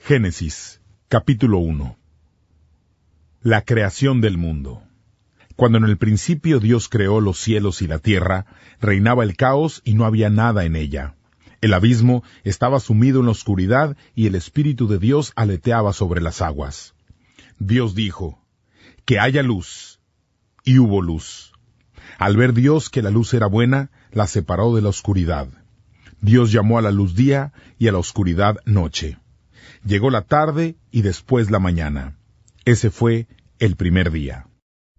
Génesis, capítulo 1. La creación del mundo. Cuando en el principio Dios creó los cielos y la tierra, reinaba el caos y no había nada en ella. El abismo estaba sumido en la oscuridad y el Espíritu de Dios aleteaba sobre las aguas. Dios dijo, «Que haya luz», y hubo luz. Al ver Dios que la luz era buena, la separó de la oscuridad. Dios llamó a la luz día y a la oscuridad noche. Llegó la tarde y después la mañana. Ese fue el primer día.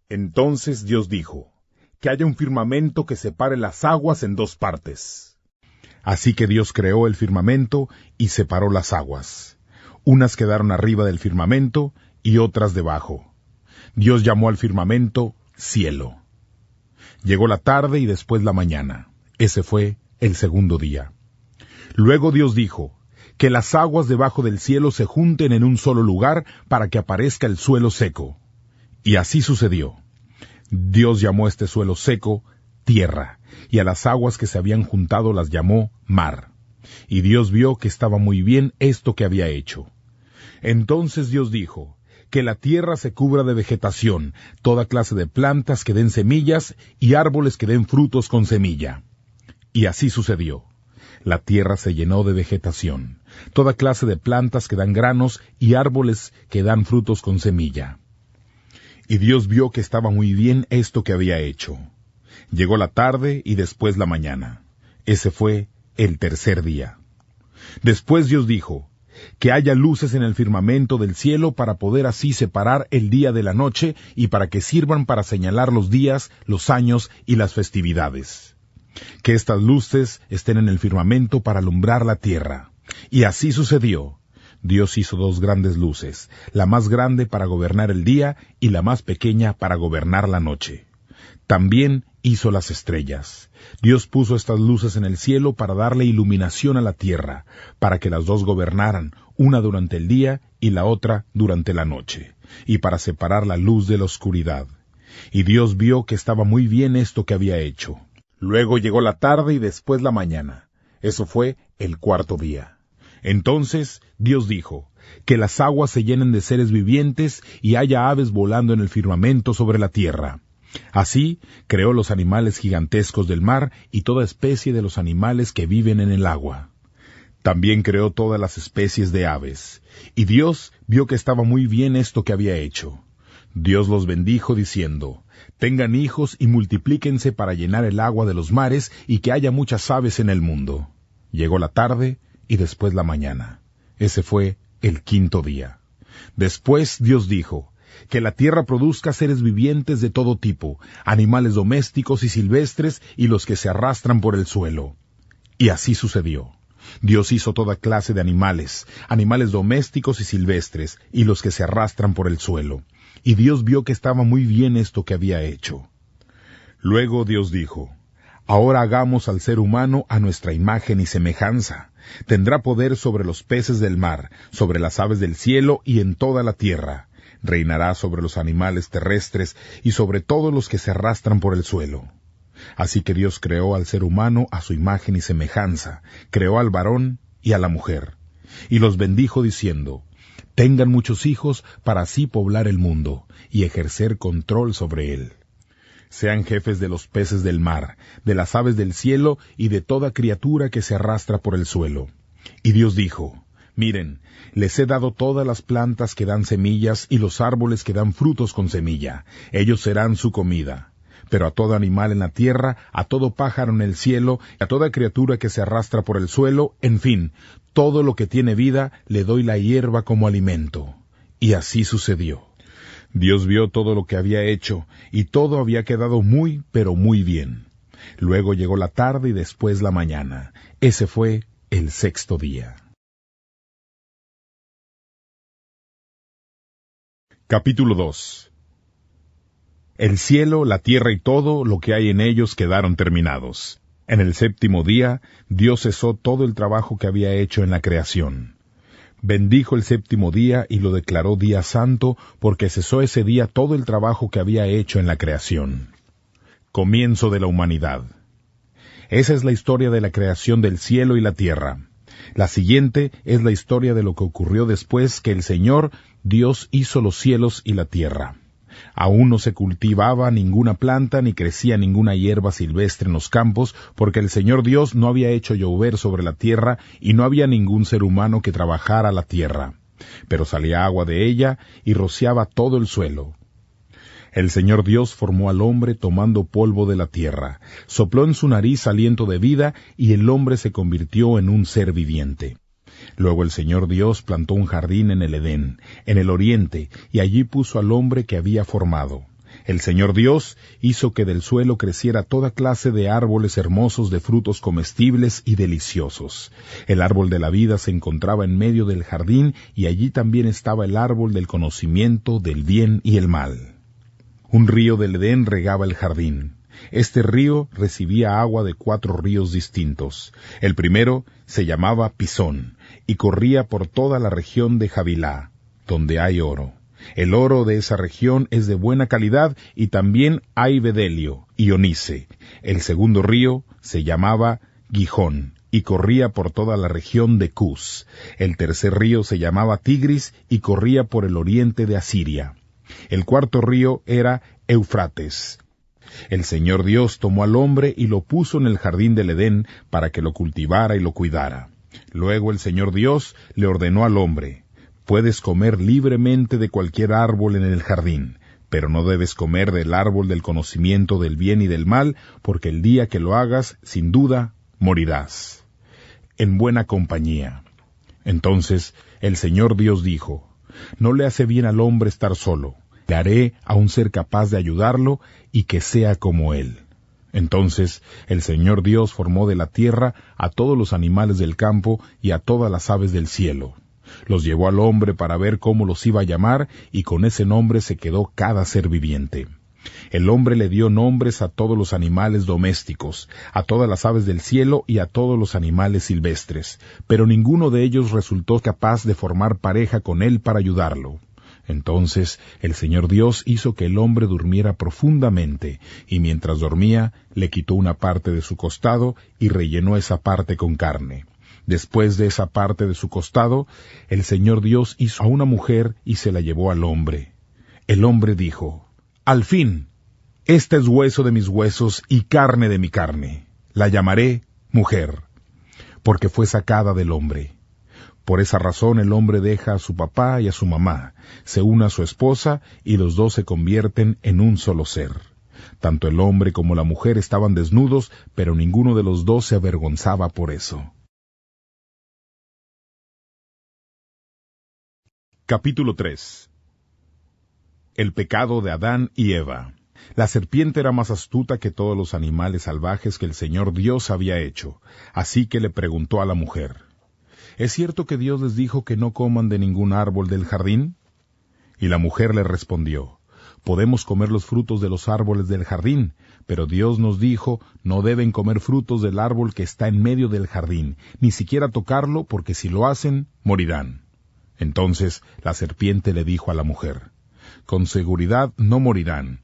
Entonces Dios dijo, «Que haya un firmamento que separe las aguas en dos partes». Así que Dios creó el firmamento y separó las aguas. Unas quedaron arriba del firmamento y otras debajo. Dios llamó al firmamento cielo. Llegó la tarde y después la mañana. Ese fue el segundo día. Luego Dios dijo, «Que las aguas debajo del cielo se junten en un solo lugar para que aparezca el suelo seco». Y así sucedió. Dios llamó a este suelo seco tierra, y a las aguas que se habían juntado las llamó mar. Y Dios vio que estaba muy bien esto que había hecho. Entonces Dios dijo, «Que la tierra se cubra de vegetación, toda clase de plantas que den semillas y árboles que den frutos con semilla». Y así sucedió. La tierra se llenó de vegetación, toda clase de plantas que dan granos y árboles que dan frutos con semilla. Y Dios vio que estaba muy bien esto que había hecho. Llegó la tarde y después la mañana. Ese fue el tercer día. Después Dios dijo, «Que haya luces en el firmamento del cielo para poder así separar el día de la noche y para que sirvan para señalar los días, los años y las festividades. Que estas luces estén en el firmamento para alumbrar la tierra». Y así sucedió. Dios hizo dos grandes luces, la más grande para gobernar el día y la más pequeña para gobernar la noche. También hizo las estrellas. Dios puso estas luces en el cielo para darle iluminación a la tierra, para que las dos gobernaran, una durante el día y la otra durante la noche, y para separar la luz de la oscuridad. Y Dios vio que estaba muy bien esto que había hecho. Luego llegó la tarde y después la mañana. Eso fue el cuarto día. Entonces Dios dijo, «Que las aguas se llenen de seres vivientes y haya aves volando en el firmamento sobre la tierra». Así creó los animales gigantescos del mar y toda especie de los animales que viven en el agua. También creó todas las especies de aves. Y Dios vio que estaba muy bien esto que había hecho. Dios los bendijo diciendo, «Tengan hijos y multiplíquense para llenar el agua de los mares y que haya muchas aves en el mundo». Llegó la tarde y después la mañana. Ese fue el quinto día. Después Dios dijo, «Que la tierra produzca seres vivientes de todo tipo, animales domésticos y silvestres y los que se arrastran por el suelo». Y así sucedió. Dios hizo toda clase de animales, animales domésticos y silvestres y los que se arrastran por el suelo. Y Dios vio que estaba muy bien esto que había hecho. Luego Dios dijo, «Ahora hagamos al ser humano a nuestra imagen y semejanza. Tendrá poder sobre los peces del mar, sobre las aves del cielo y en toda la tierra. Reinará sobre los animales terrestres y sobre todos los que se arrastran por el suelo». Así que Dios creó al ser humano a su imagen y semejanza, creó al varón y a la mujer. Y los bendijo diciendo, «Tengan muchos hijos para así poblar el mundo y ejercer control sobre él. Sean jefes de los peces del mar, de las aves del cielo y de toda criatura que se arrastra por el suelo». Y Dios dijo, «Miren, les he dado todas las plantas que dan semillas y los árboles que dan frutos con semilla. Ellos serán su comida. Pero a todo animal en la tierra, a todo pájaro en el cielo, a toda criatura que se arrastra por el suelo, en fin, todo lo que tiene vida, le doy la hierba como alimento». Y así sucedió. Dios vio todo lo que había hecho, y todo había quedado muy, pero muy bien. Luego llegó la tarde y después la mañana. Ese fue el sexto día. Capítulo 2. El cielo, la tierra y todo lo que hay en ellos quedaron terminados. En el séptimo día, Dios cesó todo el trabajo que había hecho en la creación. Bendijo el séptimo día y lo declaró día santo, porque cesó ese día todo el trabajo que había hecho en la creación. Comienzo de la humanidad. Esa es la historia de la creación del cielo y la tierra. La siguiente es la historia de lo que ocurrió después que el Señor Dios hizo los cielos y la tierra. Aún no se cultivaba ninguna planta ni crecía ninguna hierba silvestre en los campos, porque el Señor Dios no había hecho llover sobre la tierra y no había ningún ser humano que trabajara la tierra. Pero salía agua de ella y rociaba todo el suelo. El Señor Dios formó al hombre tomando polvo de la tierra, sopló en su nariz aliento de vida y el hombre se convirtió en un ser viviente. Luego el Señor Dios plantó un jardín en el Edén, en el oriente, y allí puso al hombre que había formado. El Señor Dios hizo que del suelo creciera toda clase de árboles hermosos de frutos comestibles y deliciosos. El árbol de la vida se encontraba en medio del jardín y allí también estaba el árbol del conocimiento del bien y el mal. Un río del Edén regaba el jardín. Este río recibía agua de 4 ríos distintos. El primero se llamaba Pisón, y corría por toda la región de Havilá, donde hay oro. El oro de esa región es de buena calidad, y también hay bedelio y onice. El segundo río se llamaba Gijón, y corría por toda la región de Cus. El tercer río se llamaba Tigris, y corría por el oriente de Asiria. El cuarto río era Eufrates. El Señor Dios tomó al hombre y lo puso en el jardín del Edén para que lo cultivara y lo cuidara. Luego el Señor Dios le ordenó al hombre: puedes comer libremente de cualquier árbol en el jardín, pero no debes comer del árbol del conocimiento del bien y del mal, porque el día que lo hagas, sin duda, morirás. En buena compañía. Entonces el Señor Dios dijo: no le hace bien al hombre estar solo. Le haré a un ser capaz de ayudarlo y que sea como él. Entonces el Señor Dios formó de la tierra a todos los animales del campo y a todas las aves del cielo. Los llevó al hombre para ver cómo los iba a llamar, y con ese nombre se quedó cada ser viviente. El hombre le dio nombres a todos los animales domésticos, a todas las aves del cielo y a todos los animales silvestres, pero ninguno de ellos resultó capaz de formar pareja con él para ayudarlo. Entonces el Señor Dios hizo que el hombre durmiera profundamente, y mientras dormía le quitó una parte de su costado y rellenó esa parte con carne. Después de esa parte de su costado, el Señor Dios hizo a una mujer y se la llevó al hombre. El hombre dijo: al fin, este es hueso de mis huesos y carne de mi carne. La llamaré mujer, porque fue sacada del hombre. Por esa razón el hombre deja a su papá y a su mamá, se une a su esposa y los dos se convierten en un solo ser. Tanto el hombre como la mujer estaban desnudos, pero ninguno de los dos se avergonzaba por eso. Capítulo 3. El pecado de Adán y Eva. La serpiente era más astuta que todos los animales salvajes que el Señor Dios había hecho, así que le preguntó a la mujer: ¿es cierto que Dios les dijo que no coman de ningún árbol del jardín? Y la mujer le respondió: podemos comer los frutos de los árboles del jardín, pero Dios nos dijo: no deben comer frutos del árbol que está en medio del jardín, ni siquiera tocarlo, porque si lo hacen, morirán. Entonces la serpiente le dijo a la mujer: con seguridad no morirán.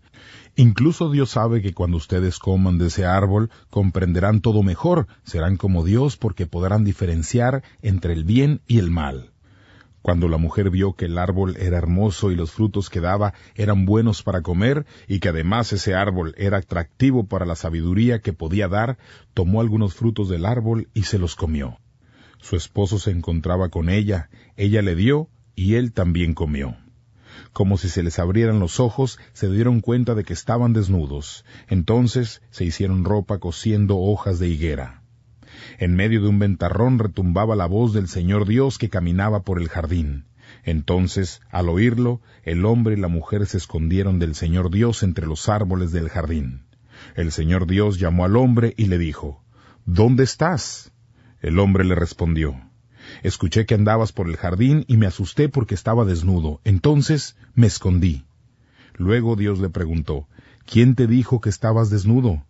Incluso Dios sabe que cuando ustedes coman de ese árbol, comprenderán todo mejor, serán como Dios porque podrán diferenciar entre el bien y el mal. Cuando la mujer vio que el árbol era hermoso y los frutos que daba eran buenos para comer, y que además ese árbol era atractivo para la sabiduría que podía dar, tomó algunos frutos del árbol y se los comió. Su esposo se encontraba con ella le dio, y él también comió. Como si se les abrieran los ojos, se dieron cuenta de que estaban desnudos. Entonces se hicieron ropa cosiendo hojas de higuera. En medio de un ventarrón retumbaba la voz del Señor Dios que caminaba por el jardín. Entonces, al oírlo, el hombre y la mujer se escondieron del Señor Dios entre los árboles del jardín. El Señor Dios llamó al hombre y le dijo: ¿dónde estás? El hombre le respondió: escuché que andabas por el jardín y me asusté porque estaba desnudo, entonces me escondí. Luego Dios le preguntó: ¿quién te dijo que estabas desnudo?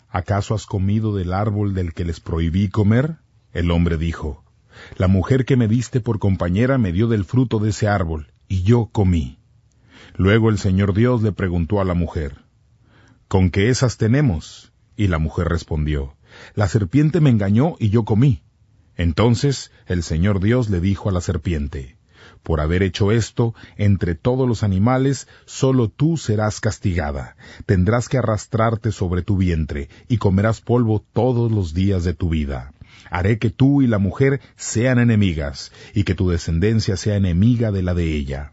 ¿Acaso has comido del árbol del que les prohibí comer? El hombre dijo: la mujer que me diste por compañera me dio del fruto de ese árbol, y yo comí. Luego el Señor Dios le preguntó a la mujer: ¿con qué esas tenemos? Y la mujer respondió: la serpiente me engañó y yo comí. Entonces el Señor Dios le dijo a la serpiente: Por haber hecho esto, entre todos los animales, solo tú serás castigada. Tendrás que arrastrarte sobre tu vientre, y comerás polvo todos los días de tu vida. Haré que tú y la mujer sean enemigas, y que tu descendencia sea enemiga de la de ella.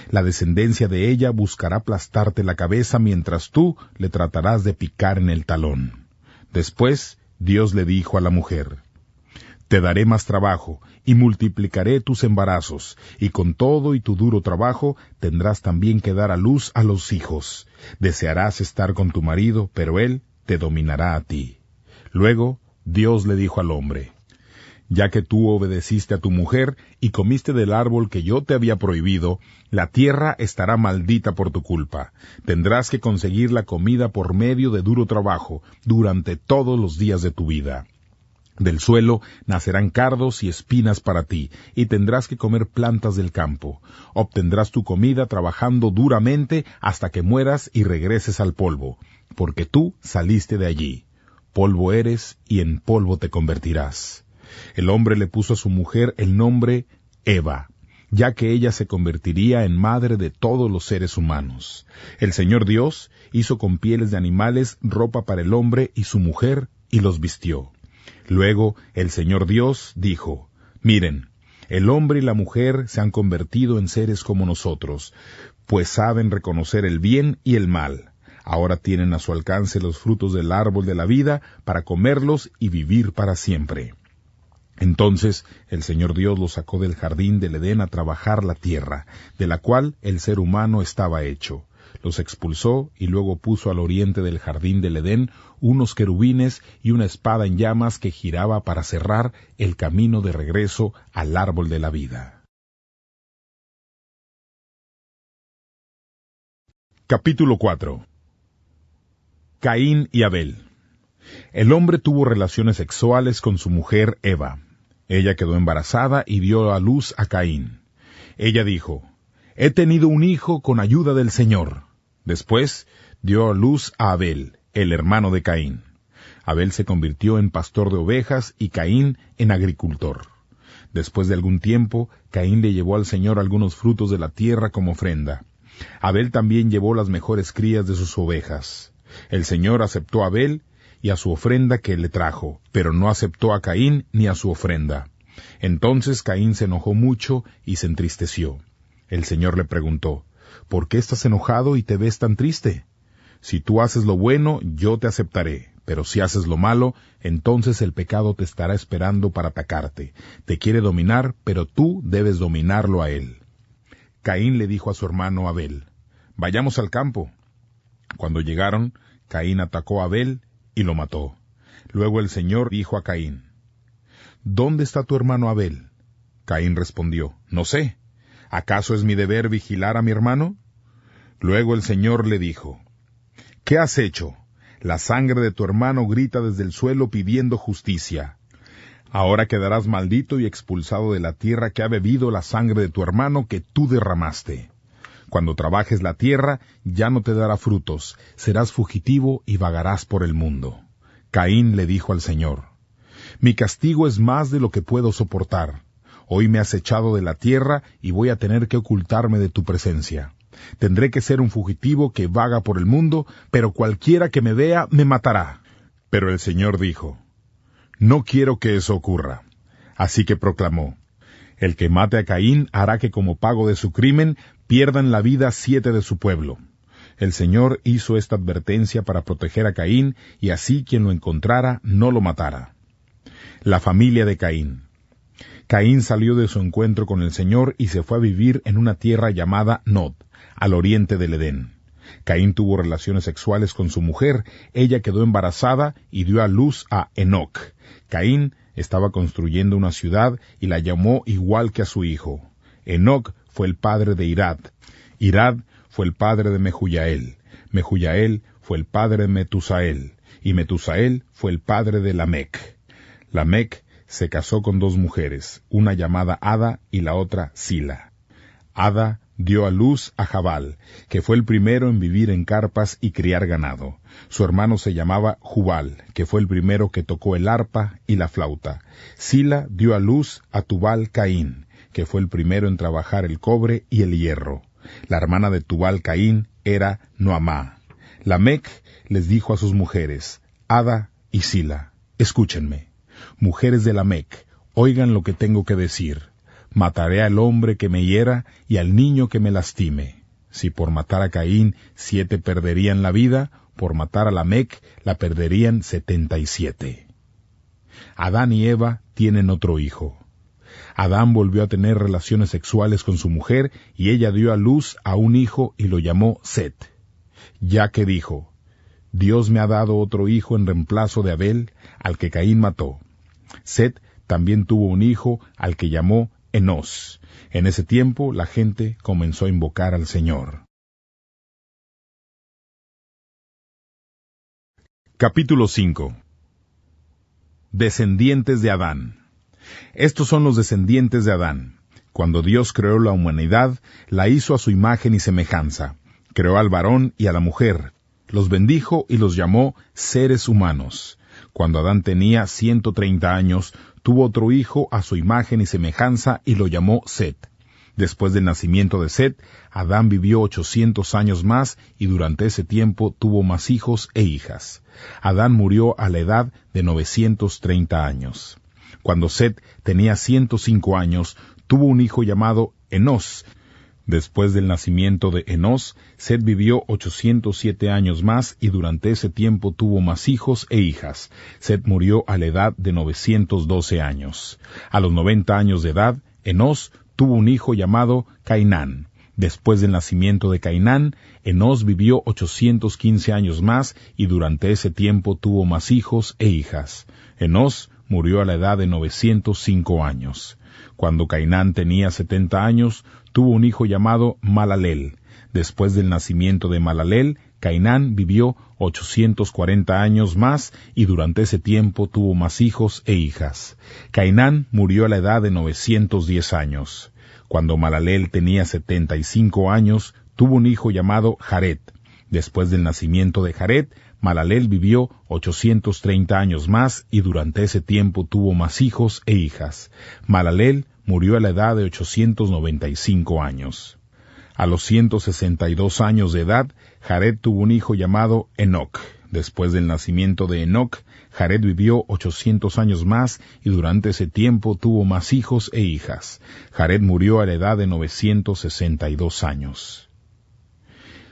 La descendencia de ella buscará aplastarte la cabeza, mientras tú le tratarás de picar en el talón. Después Dios le dijo a la mujer: Te daré más trabajo, y multiplicaré tus embarazos, y con todo y tu duro trabajo tendrás también que dar a luz a los hijos. Desearás estar con tu marido, pero él te dominará a ti. Luego Dios le dijo al hombre: Ya que tú obedeciste a tu mujer y comiste del árbol que yo te había prohibido, la tierra estará maldita por tu culpa. Tendrás que conseguir la comida por medio de duro trabajo durante todos los días de tu vida. Del suelo nacerán cardos y espinas para ti, y tendrás que comer plantas del campo. Obtendrás tu comida trabajando duramente hasta que mueras y regreses al polvo, porque tú saliste de allí. Polvo eres y en polvo te convertirás. El hombre le puso a su mujer el nombre Eva, ya que ella se convertiría en madre de todos los seres humanos. El Señor Dios hizo con pieles de animales ropa para el hombre y su mujer, y los vistió. Luego el Señor Dios dijo: Miren, el hombre y la mujer se han convertido en seres como nosotros, pues saben reconocer el bien y el mal. Ahora tienen a su alcance los frutos del árbol de la vida para comerlos y vivir para siempre. Entonces el Señor Dios los sacó del jardín del Edén a trabajar la tierra, de la cual el ser humano estaba hecho. Los expulsó y luego puso al oriente del jardín del Edén unos querubines y una espada en llamas que giraba para cerrar el camino de regreso al árbol de la vida. Capítulo 4. Caín y Abel. El hombre tuvo relaciones sexuales con su mujer Eva. Ella quedó embarazada y dio a luz a Caín. Ella dijo: He tenido un hijo con ayuda del Señor. Después dio a luz a Abel, el hermano de Caín. Abel se convirtió en pastor de ovejas y Caín en agricultor. Después de algún tiempo, Caín le llevó al Señor algunos frutos de la tierra como ofrenda. Abel también llevó las mejores crías de sus ovejas. El Señor aceptó a Abel y a su ofrenda que le trajo, pero no aceptó a Caín ni a su ofrenda. Entonces Caín se enojó mucho y se entristeció. El Señor le preguntó: ¿Por qué estás enojado y te ves tan triste? Si tú haces lo bueno, yo te aceptaré, pero si haces lo malo, entonces el pecado te estará esperando para atacarte. Te quiere dominar, pero tú debes dominarlo a él. Caín le dijo a su hermano Abel: Vayamos al campo. Cuando llegaron, Caín atacó a Abel y lo mató. Luego el Señor dijo a Caín: ¿Dónde está tu hermano Abel? Caín respondió: No sé. ¿Acaso es mi deber vigilar a mi hermano? Luego el Señor le dijo: ¿Qué has hecho? La sangre de tu hermano grita desde el suelo pidiendo justicia. Ahora quedarás maldito y expulsado de la tierra que ha bebido la sangre de tu hermano que tú derramaste. Cuando trabajes la tierra, ya no te dará frutos, serás fugitivo y vagarás por el mundo. Caín le dijo al Señor: Mi castigo es más de lo que puedo soportar. Hoy me has echado de la tierra y voy a tener que ocultarme de tu presencia. Tendré que ser un fugitivo que vaga por el mundo, pero cualquiera que me vea me matará. Pero el Señor dijo: No quiero que eso ocurra. Así que proclamó: El que mate a Caín hará que como pago de su crimen pierdan la vida 7 de su pueblo. El Señor hizo esta advertencia para proteger a Caín, y así quien lo encontrara no lo matara. La familia de Caín. Caín salió de su encuentro con el Señor y se fue a vivir en una tierra llamada Nod, al oriente del Edén. Caín tuvo relaciones sexuales con su mujer, ella quedó embarazada y dio a luz a Enoc. Caín estaba construyendo una ciudad y la llamó igual que a su hijo. Enoc fue el padre de Irad. Irad fue el padre de Mehujael. Mehujael fue el padre de Metusael. Y Metusael fue el padre de Lamec. Lamec se casó con 2 mujeres, una llamada Ada y la otra Sila. Ada dio a luz a Jabal, que fue el primero en vivir en carpas y criar ganado. Su hermano se llamaba Jubal, que fue el primero que tocó el arpa y la flauta. Sila dio a luz a Tubal Caín, que fue el primero en trabajar el cobre y el hierro. La hermana de Tubal Caín era Noamá. Lamec les dijo a sus mujeres, Ada y Sila, escúchenme. Mujeres de Lamec, oigan lo que tengo que decir. Mataré al hombre que me hiera y al niño que me lastime. Si por matar a Caín 7 perderían la vida, por matar a Lamec la perderían 77. Adán y Eva tienen otro hijo. Adán volvió a tener relaciones sexuales con su mujer y ella dio a luz a un hijo y lo llamó Set. Ya que dijo, Dios me ha dado otro hijo en reemplazo de Abel, al que Caín mató. Set también tuvo un hijo al que llamó Enos. En ese tiempo la gente comenzó a invocar al Señor. Capítulo 5. Descendientes de Adán. Estos son los descendientes de Adán. Cuando Dios creó la humanidad, la hizo a su imagen y semejanza. Creó al varón y a la mujer. Los bendijo y los llamó seres humanos. Cuando Adán tenía 130 años, tuvo otro hijo a su imagen y semejanza y lo llamó Set. Después del nacimiento de Set, Adán vivió 800 años más y durante ese tiempo tuvo más hijos e hijas. Adán murió a la edad de 930 años. Cuando Set tenía 105 años, tuvo un hijo llamado Enos. Después del nacimiento de Enos, Set vivió 807 años más y durante ese tiempo tuvo más hijos e hijas. Set murió a la edad de 912 años. A los 90 años de edad, Enos tuvo un hijo llamado Cainán. Después del nacimiento de Cainán, Enos vivió 815 años más y durante ese tiempo tuvo más hijos e hijas. Enos murió a la edad de 905 años. Cuando Cainán tenía 70 años, tuvo un hijo llamado Malaleel. Después del nacimiento de Malaleel, Cainán vivió 840 años más y durante ese tiempo tuvo más hijos e hijas. Cainán murió a la edad de 910 años. Cuando Malaleel tenía 75 años, tuvo un hijo llamado Jared. Después del nacimiento de Jared, Malaleel vivió 830 años más y durante ese tiempo tuvo más hijos e hijas. Malaleel murió a la edad de 895 años. A los 162 años de edad, Jared tuvo un hijo llamado Enoc. Después del nacimiento de Enoc, Jared vivió 800 años más y durante ese tiempo tuvo más hijos e hijas. Jared murió a la edad de 962 años.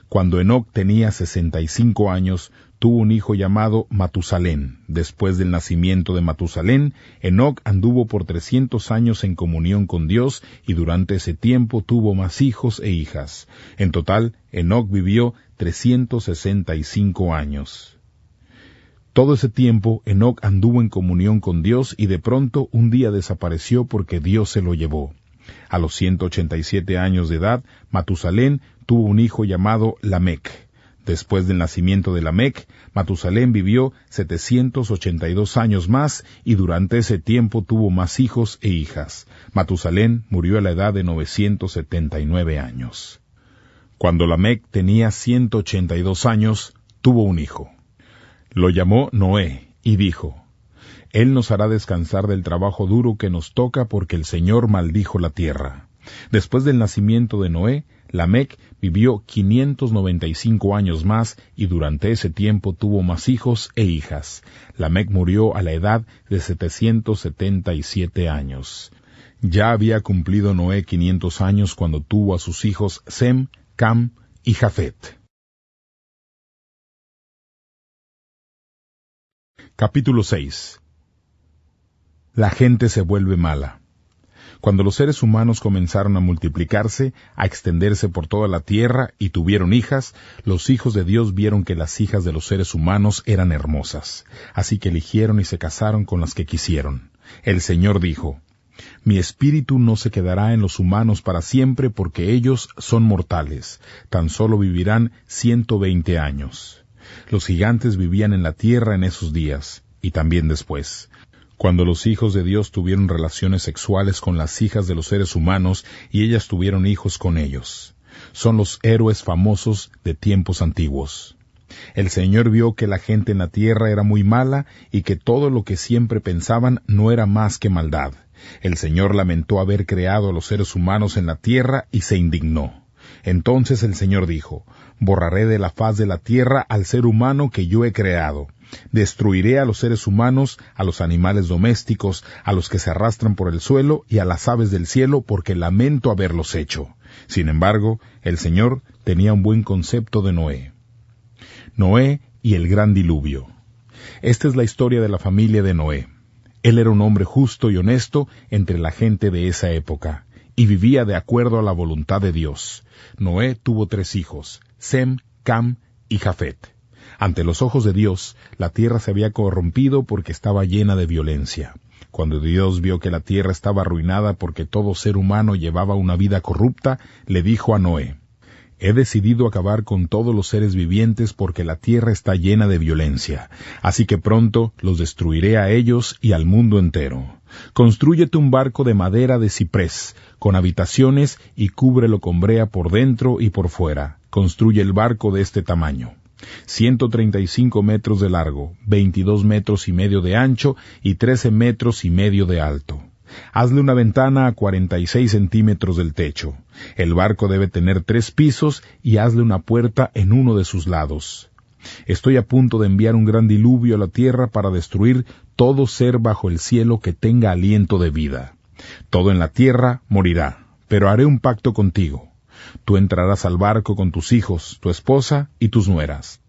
Cuando Enoc tenía 65 años, tuvo un hijo llamado Matusalén. Después del nacimiento de Matusalén, Enoc anduvo por 300 años en comunión con Dios y durante ese tiempo tuvo más hijos e hijas. En total, Enoc vivió 365 años. Todo ese tiempo, Enoc anduvo en comunión con Dios y de pronto un día desapareció porque Dios se lo llevó. A los 187 años de edad, Matusalén tuvo un hijo llamado Lamec. Después del nacimiento de Lamec, Matusalén vivió 782 años más y durante ese tiempo tuvo más hijos e hijas. Matusalén murió a la edad de 979 años. Cuando Lamec tenía 182 años, tuvo un hijo. Lo llamó Noé y dijo, Él nos hará descansar del trabajo duro que nos toca porque el Señor maldijo la tierra. Después del nacimiento de Noé, Lamec vivió 595 años más y durante ese tiempo tuvo más hijos e hijas. Lamec murió a la edad de 777 años. Ya había cumplido Noé 500 años cuando tuvo a sus hijos Sem, Cam y Jafet. Capítulo 6. La gente se vuelve mala. Cuando los seres humanos comenzaron a multiplicarse, a extenderse por toda la tierra y tuvieron hijas, los hijos de Dios vieron que las hijas de los seres humanos eran hermosas, así que eligieron y se casaron con las que quisieron. El Señor dijo, Mi espíritu no se quedará en los humanos para siempre porque ellos son mortales, tan solo vivirán 120 años. Los gigantes vivían en la tierra en esos días, y también después. Cuando los hijos de Dios tuvieron relaciones sexuales con las hijas de los seres humanos y ellas tuvieron hijos con ellos. Son los héroes famosos de tiempos antiguos. El Señor vio que la gente en la tierra era muy mala y que todo lo que siempre pensaban no era más que maldad. El Señor lamentó haber creado a los seres humanos en la tierra y se indignó. Entonces el Señor dijo: borraré de la faz de la tierra al ser humano que yo he creado. Destruiré a los seres humanos, a los animales domésticos, a los que se arrastran por el suelo y a las aves del cielo, porque lamento haberlos hecho. Sin embargo, el Señor tenía un buen concepto de Noé. Noé y el gran diluvio. Esta es la historia de la familia de Noé. Él era un hombre justo y honesto entre la gente de esa época, y vivía de acuerdo a la voluntad de Dios. Noé tuvo 3 hijos, Sem, Cam y Jafet. Ante los ojos de Dios, la tierra se había corrompido porque estaba llena de violencia. Cuando Dios vio que la tierra estaba arruinada porque todo ser humano llevaba una vida corrupta, le dijo a Noé: he decidido acabar con todos los seres vivientes porque la tierra está llena de violencia, así que pronto los destruiré a ellos y al mundo entero. Constrúyete un barco de madera de ciprés, con habitaciones, y cúbrelo con brea por dentro y por fuera. Construye el barco de este tamaño: 135 metros de largo, 22 metros y medio de ancho y 13 metros y medio de alto. Hazle una ventana a 46 centímetros del techo. El barco debe tener 3 pisos y hazle una puerta en uno de sus lados. Estoy a punto de enviar un gran diluvio a la tierra para destruir todo ser bajo el cielo que tenga aliento de vida. Todo en la tierra morirá, pero haré un pacto contigo. Tú entrarás al barco con tus hijos, tu esposa y tus nueras.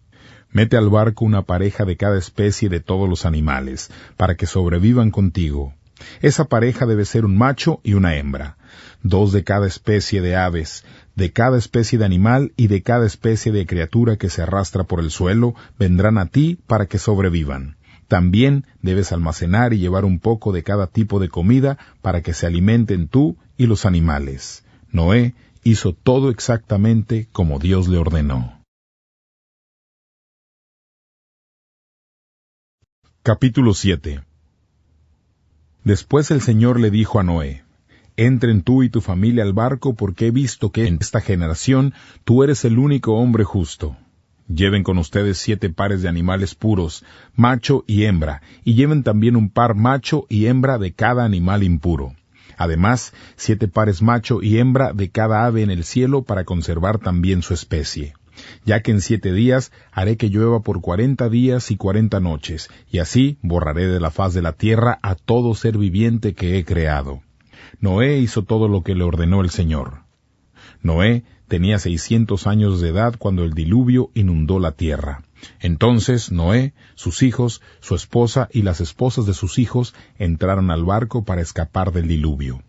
Mete al barco una pareja de cada especie de todos los animales, para que sobrevivan contigo. Esa pareja debe ser un macho y una hembra, 2 de cada especie de aves, de cada especie de animal y de cada especie de criatura que se arrastra por el suelo, vendrán a ti para que sobrevivan. También debes almacenar y llevar un poco de cada tipo de comida para que se alimenten tú y los animales. Noé hizo todo exactamente como Dios le ordenó. Capítulo 7. Después el Señor le dijo a Noé: entren tú y tu familia al barco, porque he visto que en esta generación tú eres el único hombre justo. Lleven con ustedes 7 pares de animales puros, macho y hembra, y lleven también un par macho y hembra de cada animal impuro. Además, 7 pares macho y hembra de cada ave en el cielo para conservar también su especie. Ya que en 7 días haré que llueva por 40 días y 40 noches, y así borraré de la faz de la tierra a todo ser viviente que he creado. Noé hizo todo lo que le ordenó el Señor. Noé tenía 600 años de edad cuando el diluvio inundó la tierra. Entonces Noé, sus hijos, su esposa y las esposas de sus hijos entraron al barco para escapar del diluvio.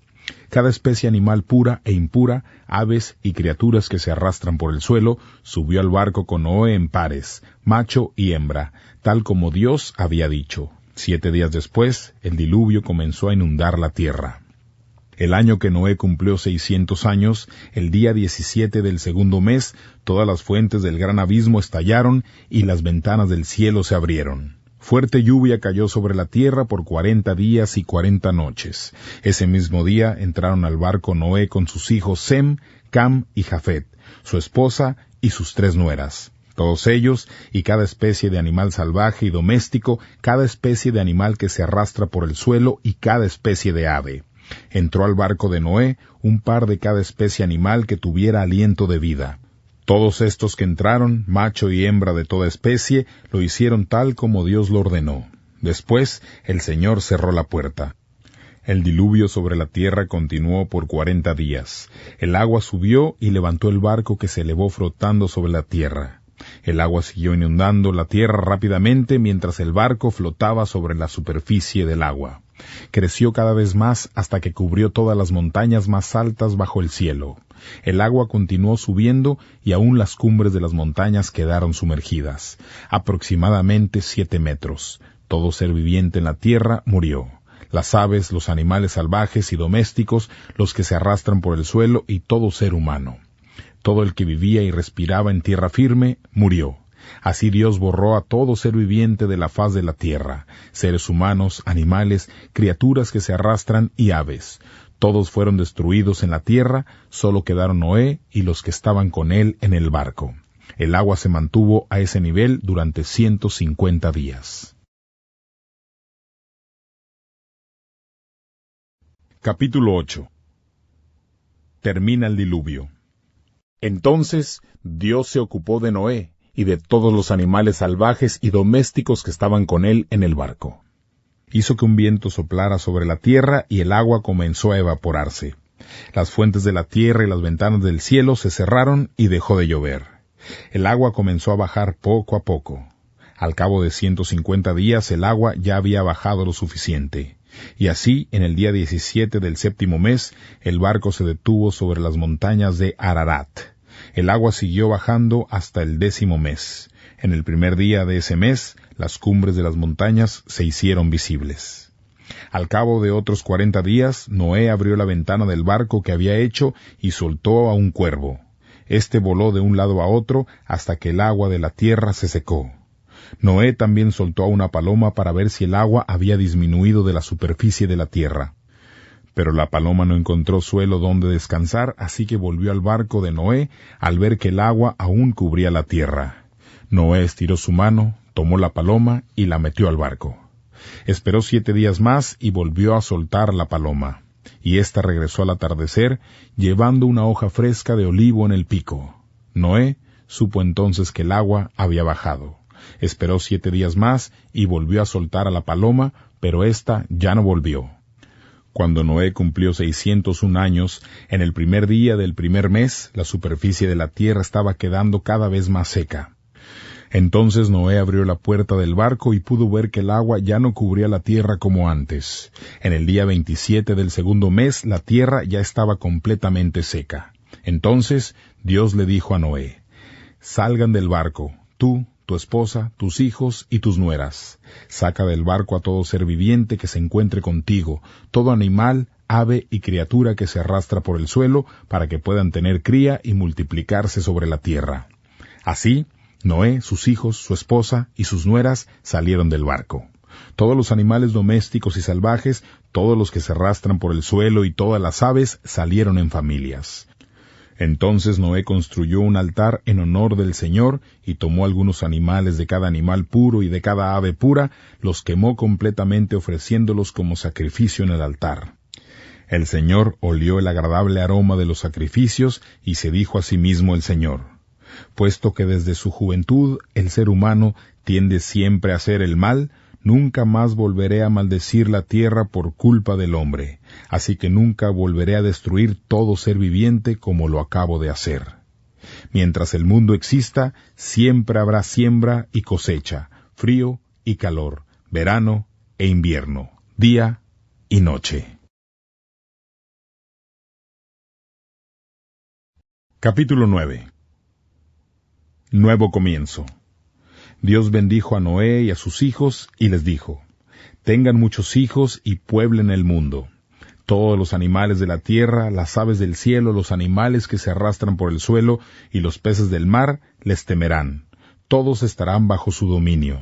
Cada especie animal pura e impura, aves y criaturas que se arrastran por el suelo, subió al barco con Noé en pares, macho y hembra, tal como Dios había dicho. 7 días después, el diluvio comenzó a inundar la tierra. El año que Noé cumplió 600 años, el día 17 del segundo mes, todas las fuentes del gran abismo estallaron y las ventanas del cielo se abrieron. Fuerte lluvia cayó sobre la tierra por 40 días y 40 noches. Ese mismo día entraron al barco Noé con sus hijos Sem, Cam y Jafet, su esposa y sus 3 nueras. Todos ellos, y cada especie de animal salvaje y doméstico, cada especie de animal que se arrastra por el suelo y cada especie de ave. Entró al barco de Noé un par de cada especie animal que tuviera aliento de vida. Todos estos que entraron, macho y hembra de toda especie, lo hicieron tal como Dios lo ordenó. Después el Señor cerró la puerta. El diluvio sobre la tierra continuó por 40 días. El agua subió y levantó el barco que se elevó flotando sobre la tierra. El agua siguió inundando la tierra rápidamente mientras el barco flotaba sobre la superficie del agua. Creció cada vez más hasta que cubrió todas las montañas más altas bajo el cielo. El agua continuó subiendo y aún las cumbres de las montañas quedaron sumergidas. Aproximadamente 7 metros. Todo ser viviente en la tierra murió. Las aves, los animales salvajes y domésticos, los que se arrastran por el suelo y todo ser humano. Todo el que vivía y respiraba en tierra firme murió. Así Dios borró a todo ser viviente de la faz de la tierra, seres humanos, animales, criaturas que se arrastran y aves. Todos fueron destruidos en la tierra, solo quedaron Noé y los que estaban con él en el barco. El agua se mantuvo a ese nivel durante 150 días. Capítulo 8. Termina el diluvio. Entonces Dios se ocupó de Noé y de todos los animales salvajes y domésticos que estaban con él en el barco. Hizo que un viento soplara sobre la tierra y el agua comenzó a evaporarse. Las fuentes de la tierra y las ventanas del cielo se cerraron y dejó de llover. El agua comenzó a bajar poco a poco. Al cabo de 150 días el agua ya había bajado lo suficiente. Y así, en el día 17 del séptimo mes, el barco se detuvo sobre las montañas de Ararat. El agua siguió bajando hasta el 10º mes. En el primer día de ese mes, las cumbres de las montañas se hicieron visibles. Al cabo de otros 40 días, Noé abrió la ventana del barco que había hecho y soltó a un cuervo. Este voló de un lado a otro hasta que el agua de la tierra se secó. Noé también soltó a una paloma para ver si el agua había disminuido de la superficie de la tierra. Pero la paloma no encontró suelo donde descansar, así que volvió al barco de Noé al ver que el agua aún cubría la tierra. Noé estiró su mano, tomó la paloma y la metió al barco. Esperó 7 días más y volvió a soltar la paloma. Y ésta regresó al atardecer, llevando una hoja fresca de olivo en el pico. Noé supo entonces que el agua había bajado. Esperó 7 días más y volvió a soltar a la paloma, pero ésta ya no volvió. Cuando Noé cumplió 601 años, en el primer día del primer mes, la superficie de la tierra estaba quedando cada vez más seca. Entonces Noé abrió la puerta del barco y pudo ver que el agua ya no cubría la tierra como antes. En el día 27 del segundo mes, la tierra ya estaba completamente seca. Entonces Dios le dijo a Noé: «Salgan del barco, tú, tu esposa, tus hijos y tus nueras. Saca del barco a todo ser viviente que se encuentre contigo, todo animal, ave y criatura que se arrastra por el suelo, para que puedan tener cría y multiplicarse sobre la tierra». Así, Noé, sus hijos, su esposa y sus nueras salieron del barco. Todos los animales domésticos y salvajes, todos los que se arrastran por el suelo y todas las aves salieron en familias. Entonces Noé construyó un altar en honor del Señor y tomó algunos animales de cada animal puro y de cada ave pura, los quemó completamente ofreciéndolos como sacrificio en el altar. El Señor olió el agradable aroma de los sacrificios y se dijo a sí mismo el Señor: «Puesto que desde su juventud el ser humano tiende siempre a hacer el mal, nunca más volveré a maldecir la tierra por culpa del hombre, así que nunca volveré a destruir todo ser viviente como lo acabo de hacer. Mientras el mundo exista, siempre habrá siembra y cosecha, frío y calor, verano e invierno, día y noche». Capítulo 9. Nuevo comienzo. Dios bendijo a Noé y a sus hijos y les dijo: «Tengan muchos hijos y pueblen el mundo. Todos los animales de la tierra, las aves del cielo, los animales que se arrastran por el suelo y los peces del mar les temerán. Todos estarán bajo su dominio.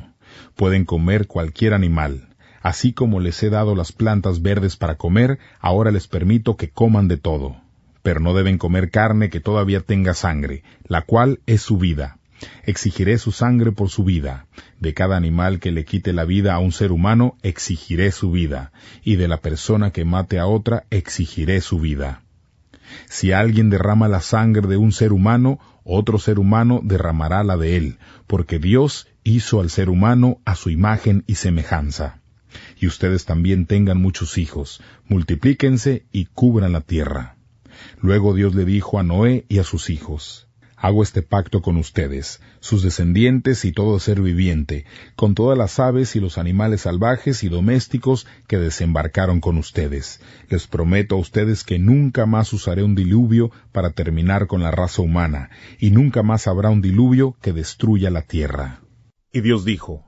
Pueden comer cualquier animal. Así como les he dado las plantas verdes para comer, ahora les permito que coman de todo. Pero no deben comer carne que todavía tenga sangre, la cual es su vida. Exigiré su sangre por su vida. De cada animal que le quite la vida a un ser humano, exigiré su vida, y de la persona que mate a otra, exigiré su vida. Si alguien derrama la sangre de un ser humano, otro ser humano derramará la de él, porque Dios hizo al ser humano a su imagen y semejanza. Y ustedes también tengan muchos hijos, multiplíquense y cubran la tierra». Luego Dios le dijo a Noé y a sus hijos: «Hago este pacto con ustedes, sus descendientes y todo ser viviente, con todas las aves y los animales salvajes y domésticos que desembarcaron con ustedes. Les prometo a ustedes que nunca más usaré un diluvio para terminar con la raza humana, y nunca más habrá un diluvio que destruya la tierra». Y Dios dijo: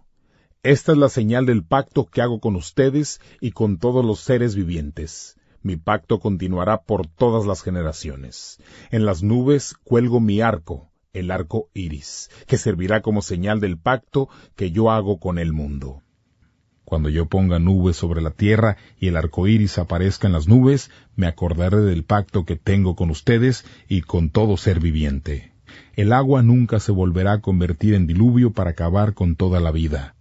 «Esta es la señal del pacto que hago con ustedes y con todos los seres vivientes. Mi pacto continuará por todas las generaciones. En las nubes cuelgo mi arco, el arco iris, que servirá como señal del pacto que yo hago con el mundo. Cuando yo ponga nubes sobre la tierra y el arco iris aparezca en las nubes, me acordaré del pacto que tengo con ustedes y con todo ser viviente. El agua nunca se volverá a convertir en diluvio para acabar con toda la vida.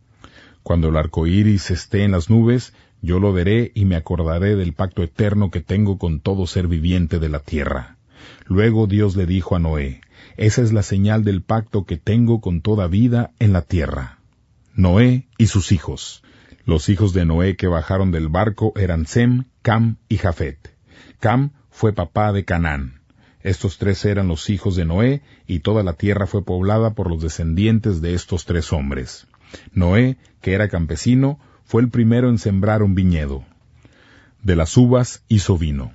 Cuando el arco iris esté en las nubes, yo lo veré y me acordaré del pacto eterno que tengo con todo ser viviente de la tierra. Luego Dios le dijo a Noé, esa es la señal del pacto que tengo con toda vida en la tierra. Noé y sus hijos. Los hijos de Noé que bajaron del barco eran Sem, Cam y Jafet. Cam fue papá de Canaán. Estos tres eran los hijos de Noé, y toda la tierra fue poblada por los descendientes de estos tres hombres. Noé, que era campesino, fue el primero en sembrar un viñedo. De las uvas hizo vino.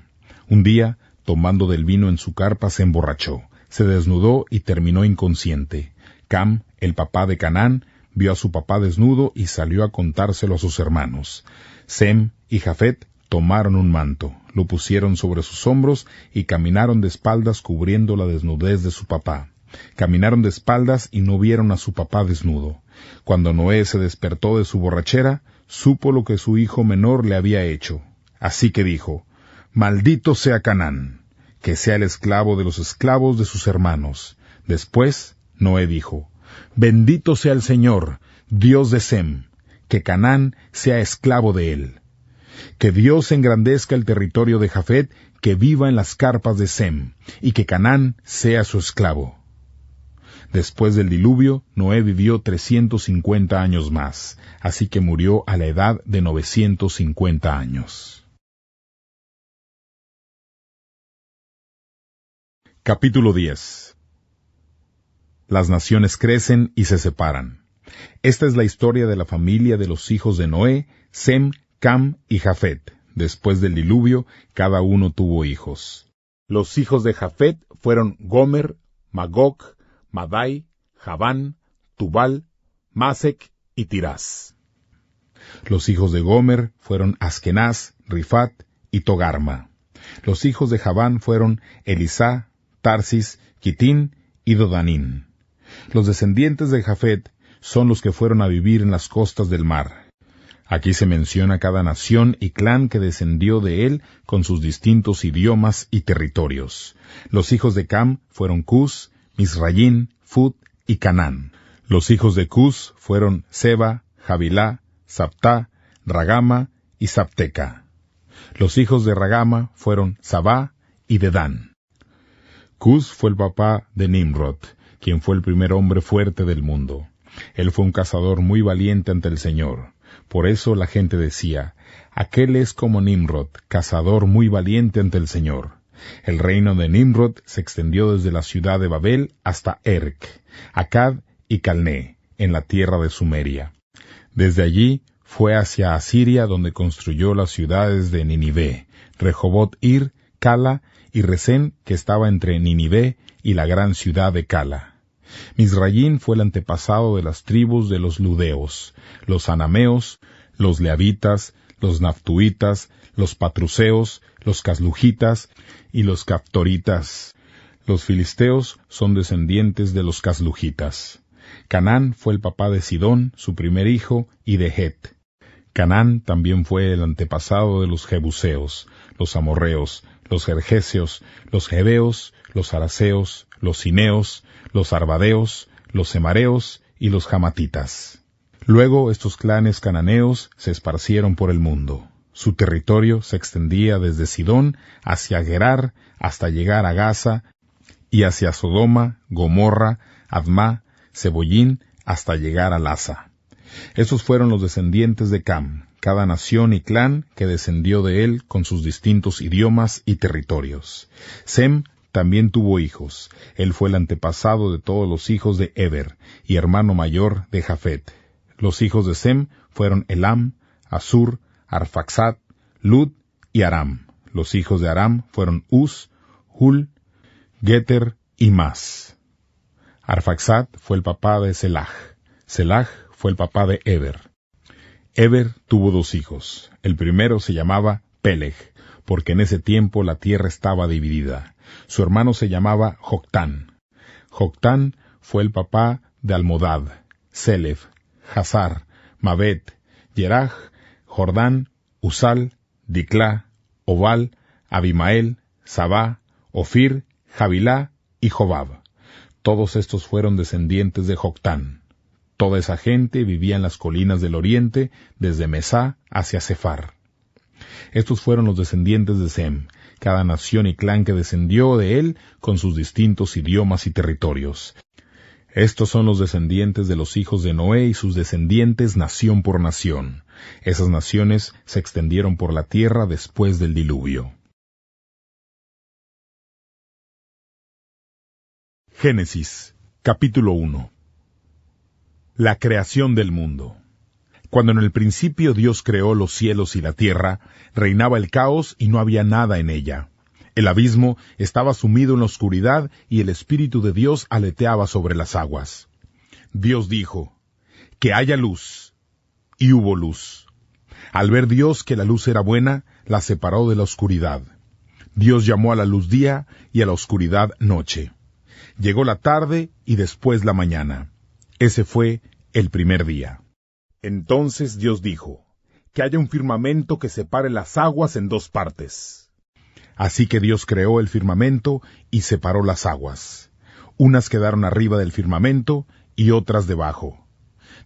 Un día, tomando del vino en su carpa, se emborrachó, se desnudó y terminó inconsciente. Cam, el papá de Canaán, vio a su papá desnudo y salió a contárselo a sus hermanos. Sem y Jafet tomaron un manto, lo pusieron sobre sus hombros y caminaron de espaldas cubriendo la desnudez de su papá. Caminaron de espaldas y no vieron a su papá desnudo. Cuando Noé se despertó de su borrachera, supo lo que su hijo menor le había hecho. Así que dijo, «Maldito sea Canaán, que sea el esclavo de los esclavos de sus hermanos». Después, Noé dijo, «Bendito sea el Señor, Dios de Sem, que Canaán sea esclavo de él. Que Dios engrandezca el territorio de Jafet, que viva en las carpas de Sem, y que Canaán sea su esclavo». Después del diluvio, Noé vivió 350 años más, así que murió a la edad de 950 años. Capítulo 10. Las naciones crecen y se separan. Esta es la historia de la familia de los hijos de Noé, Sem, Cam y Jafet. Después del diluvio, cada uno tuvo hijos. Los hijos de Jafet fueron Gomer, Magog, Madai, Javán, Tubal, Masec y Tirás. Los hijos de Gomer fueron Askenaz, Rifat y Togarma. Los hijos de Javán fueron Elisá, Tarsis, Quitín y Dodanín. Los descendientes de Jafet son los que fueron a vivir en las costas del mar. Aquí se menciona cada nación y clan que descendió de él con sus distintos idiomas y territorios. Los hijos de Cam fueron Cus, Misrayín, Fut y Canaán. Los hijos de Cus fueron Seba, Javilá, Sabtá, Ragama y Sabteca. Los hijos de Ragama fueron Sabá y Dedán. Cus fue el papá de Nimrod, quien fue el primer hombre fuerte del mundo. Él fue un cazador muy valiente ante el Señor. Por eso la gente decía, aquel es como Nimrod, cazador muy valiente ante el Señor. El reino de Nimrod se extendió desde la ciudad de Babel hasta Erc, Akkad y Calné, en la tierra de Sumeria. Desde allí fue hacia Asiria, donde construyó las ciudades de Ninive, Rehobot-ir, Cala y Resén, que estaba entre Ninive y la gran ciudad de Cala. Misrayín fue el antepasado de las tribus de los ludeos, los anameos, los leavitas, los naftuitas, los patruseos, los caslujitas y los caftoritas. Los filisteos son descendientes de los caslujitas. Canaán fue el papá de Sidón, su primer hijo, y de Het. Canaán también fue el antepasado de los jebuseos, los amorreos, los gergeseos, los jebeos, los araseos, los cineos, los arbadeos, los semareos y los jamatitas. Luego estos clanes cananeos se esparcieron por el mundo. Su territorio se extendía desde Sidón hacia Gerar hasta llegar a Gaza y hacia Sodoma, Gomorra, Admá, Cebollín hasta llegar a Lasa. Estos fueron los descendientes de Cam, cada nación y clan que descendió de él con sus distintos idiomas y territorios. Sem también tuvo hijos. Él fue el antepasado de todos los hijos de Eber y hermano mayor de Jafet. Los hijos de Sem fueron Elam, Asur, Arfaxad, Lud y Aram. Los hijos de Aram fueron Uz, Hul, Geter y Mas. Arfaxad fue el papá de Selaj. Selaj fue el papá de Eber. Eber tuvo dos hijos. El primero se llamaba Peleg, porque en ese tiempo la tierra estaba dividida. Su hermano se llamaba Joctán. Joctán fue el papá de Almodad, Selef, Hazar, Mabet, Yeraj, Jordán, Usal, Diclá, Obal, Abimael, Sabá, Ofir, Jabilá y Jobab. Todos estos fueron descendientes de Joctán. Toda esa gente vivía en las colinas del oriente, desde Mesá hacia Sefar. Estos fueron los descendientes de Sem, cada nación y clan que descendió de él con sus distintos idiomas y territorios. Estos son los descendientes de los hijos de Noé y sus descendientes nación por nación. Esas naciones se extendieron por la tierra después del diluvio. Génesis, capítulo 1. La creación del mundo. Cuando en el principio Dios creó los cielos y la tierra, reinaba el caos y no había nada en ella. El abismo estaba sumido en la oscuridad y el Espíritu de Dios aleteaba sobre las aguas. Dios dijo, «Que haya luz». Y hubo luz. Al ver Dios que la luz era buena, la separó de la oscuridad. Dios llamó a la luz día y a la oscuridad noche. Llegó la tarde y después la mañana. Ese fue el primer día. Entonces Dios dijo, «Que haya un firmamento que separe las aguas en dos partes». Así que Dios creó el firmamento y separó las aguas. Unas quedaron arriba del firmamento y otras debajo.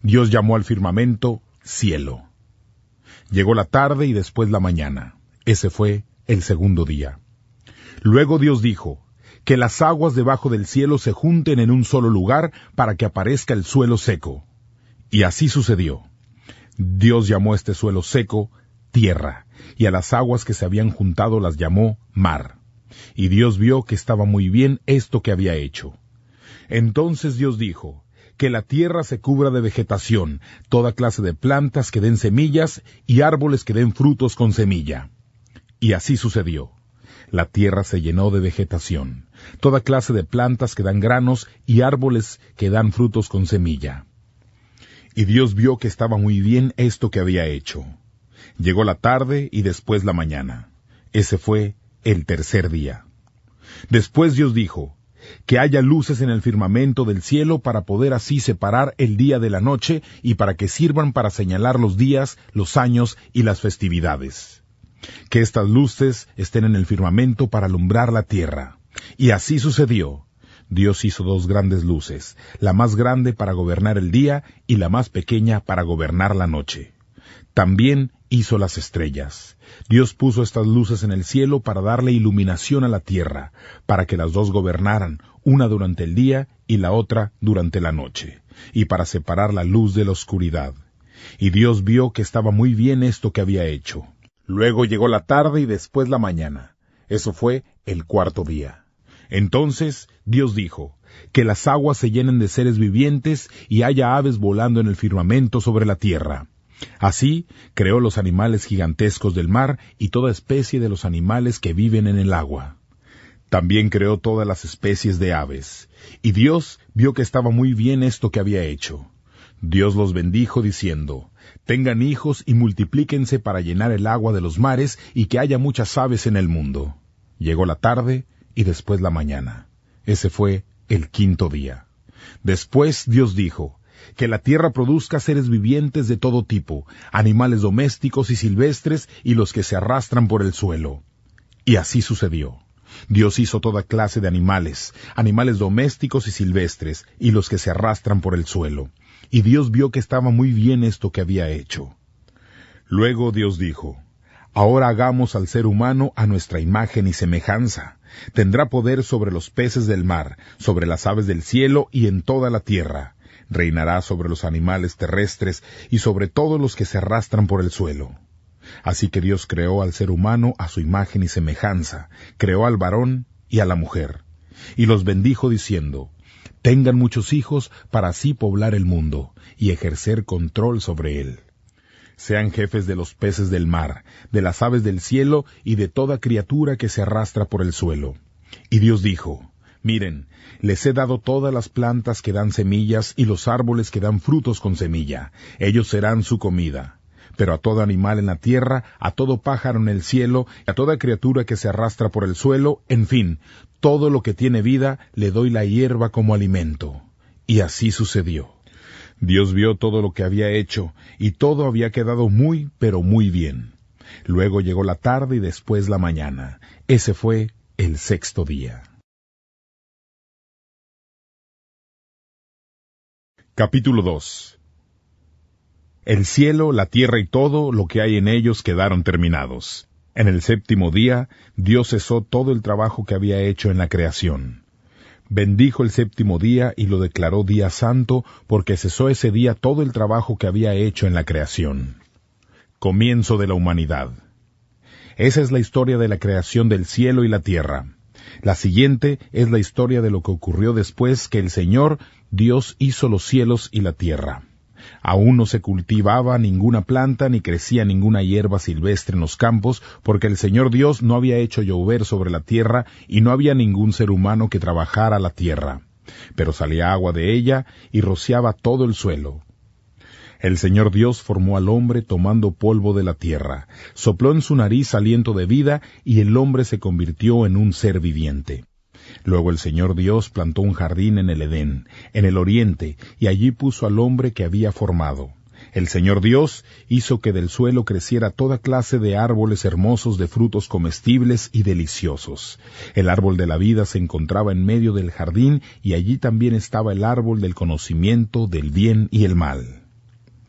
Dios llamó al firmamento cielo. Llegó la tarde y después la mañana. Ese fue el segundo día. Luego Dios dijo, «Que las aguas debajo del cielo se junten en un solo lugar para que aparezca el suelo seco». Y así sucedió. Dios llamó a este suelo seco tierra, y a las aguas que se habían juntado las llamó mar. Y Dios vio que estaba muy bien esto que había hecho. Entonces Dios dijo, «Que la tierra se cubra de vegetación, toda clase de plantas que den semillas y árboles que den frutos con semilla». Y así sucedió. La tierra se llenó de vegetación, toda clase de plantas que dan granos y árboles que dan frutos con semilla. Y Dios vio que estaba muy bien esto que había hecho. Llegó la tarde y después la mañana. Ese fue el tercer día. Después Dios dijo, «Que haya luces en el firmamento del cielo para poder así separar el día de la noche y para que sirvan para señalar los días, los años y las festividades. Que estas luces estén en el firmamento para alumbrar la tierra». Y así sucedió. Dios hizo dos grandes luces, la más grande para gobernar el día y la más pequeña para gobernar la noche. También hizo las estrellas. Dios puso estas luces en el cielo para darle iluminación a la tierra, para que las dos gobernaran, una durante el día y la otra durante la noche, y para separar la luz de la oscuridad. Y Dios vio que estaba muy bien esto que había hecho. Luego llegó la tarde y después la mañana. Eso fue el cuarto día. Entonces Dios dijo, «Que las aguas se llenen de seres vivientes y haya aves volando en el firmamento sobre la tierra». Así creó los animales gigantescos del mar y toda especie de los animales que viven en el agua. También creó todas las especies de aves. Y Dios vio que estaba muy bien esto que había hecho. Dios los bendijo diciendo, «Tengan hijos y multiplíquense para llenar el agua de los mares y que haya muchas aves en el mundo». Llegó la tarde y después la mañana. Ese fue el quinto día. Después Dios dijo, «Que la tierra produzca seres vivientes de todo tipo, animales domésticos y silvestres y los que se arrastran por el suelo». Y así sucedió. Dios hizo toda clase de animales, animales domésticos y silvestres y los que se arrastran por el suelo. Y Dios vio que estaba muy bien esto que había hecho. Luego Dios dijo, «Ahora hagamos al ser humano a nuestra imagen y semejanza. Tendrá poder sobre los peces del mar, sobre las aves del cielo y en toda la tierra. Reinará sobre los animales terrestres y sobre todos los que se arrastran por el suelo». Así que Dios creó al ser humano a su imagen y semejanza, creó al varón y a la mujer. Y los bendijo diciendo, «Tengan muchos hijos para así poblar el mundo y ejercer control sobre él. Sean jefes de los peces del mar, de las aves del cielo y de toda criatura que se arrastra por el suelo». Y Dios dijo, «Miren, les he dado todas las plantas que dan semillas y los árboles que dan frutos con semilla. Ellos serán su comida. Pero a todo animal en la tierra, a todo pájaro en el cielo, a toda criatura que se arrastra por el suelo, en fin, todo lo que tiene vida le doy la hierba como alimento. Y así sucedió. Dios vio todo lo que había hecho, y todo había quedado muy, pero muy bien. Luego llegó la tarde y después la mañana. Ese fue el sexto día. Capítulo 2. El cielo, la tierra y todo lo que hay en ellos quedaron terminados. En el séptimo día, Dios cesó todo el trabajo que había hecho en la creación. Bendijo el séptimo día y lo declaró día santo, porque cesó ese día todo el trabajo que había hecho en la creación. Comienzo de la humanidad. Esa es la historia de la creación del cielo y la tierra. La siguiente es la historia de lo que ocurrió después que el Señor Dios hizo los cielos y la tierra. Aún no se cultivaba ninguna planta ni crecía ninguna hierba silvestre en los campos, porque el Señor Dios no había hecho llover sobre la tierra y no había ningún ser humano que trabajara la tierra. Pero salía agua de ella y rociaba todo el suelo. El Señor Dios formó al hombre tomando polvo de la tierra, sopló en su nariz aliento de vida y el hombre se convirtió en un ser viviente. Luego el Señor Dios plantó un jardín en el Edén, en el oriente, y allí puso al hombre que había formado. El Señor Dios hizo que del suelo creciera toda clase de árboles hermosos de frutos comestibles y deliciosos. El árbol de la vida se encontraba en medio del jardín, y allí también estaba el árbol del conocimiento del bien y el mal.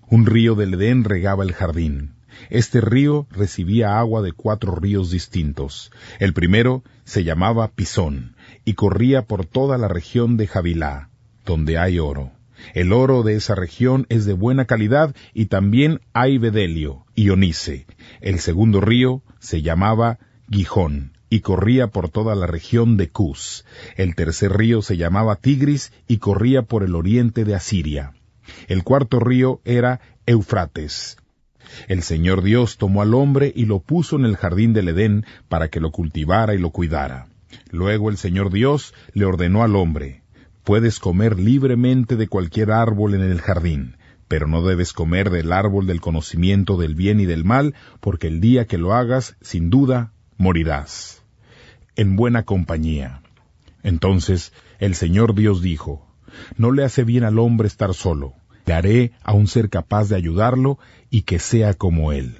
Un río del Edén regaba el jardín. Este río recibía agua de 4 ríos distintos. El primero se llamaba Pisón, y corría por toda la región de Havilá, donde hay oro. El oro de esa región es de buena calidad, y también hay bedelio y onice. El segundo río se llamaba Gijón, y corría por toda la región de Cus. El tercer río se llamaba Tigris, y corría por el oriente de Asiria. El cuarto río era Eufrates. El Señor Dios tomó al hombre y lo puso en el jardín del Edén para que lo cultivara y lo cuidara. Luego el Señor Dios le ordenó al hombre: puedes comer libremente de cualquier árbol en el jardín, pero no debes comer del árbol del conocimiento del bien y del mal, porque el día que lo hagas, sin duda, morirás. En buena compañía. Entonces el Señor Dios dijo: no le hace bien al hombre estar solo. Le haré a un ser capaz de ayudarlo y que sea como él.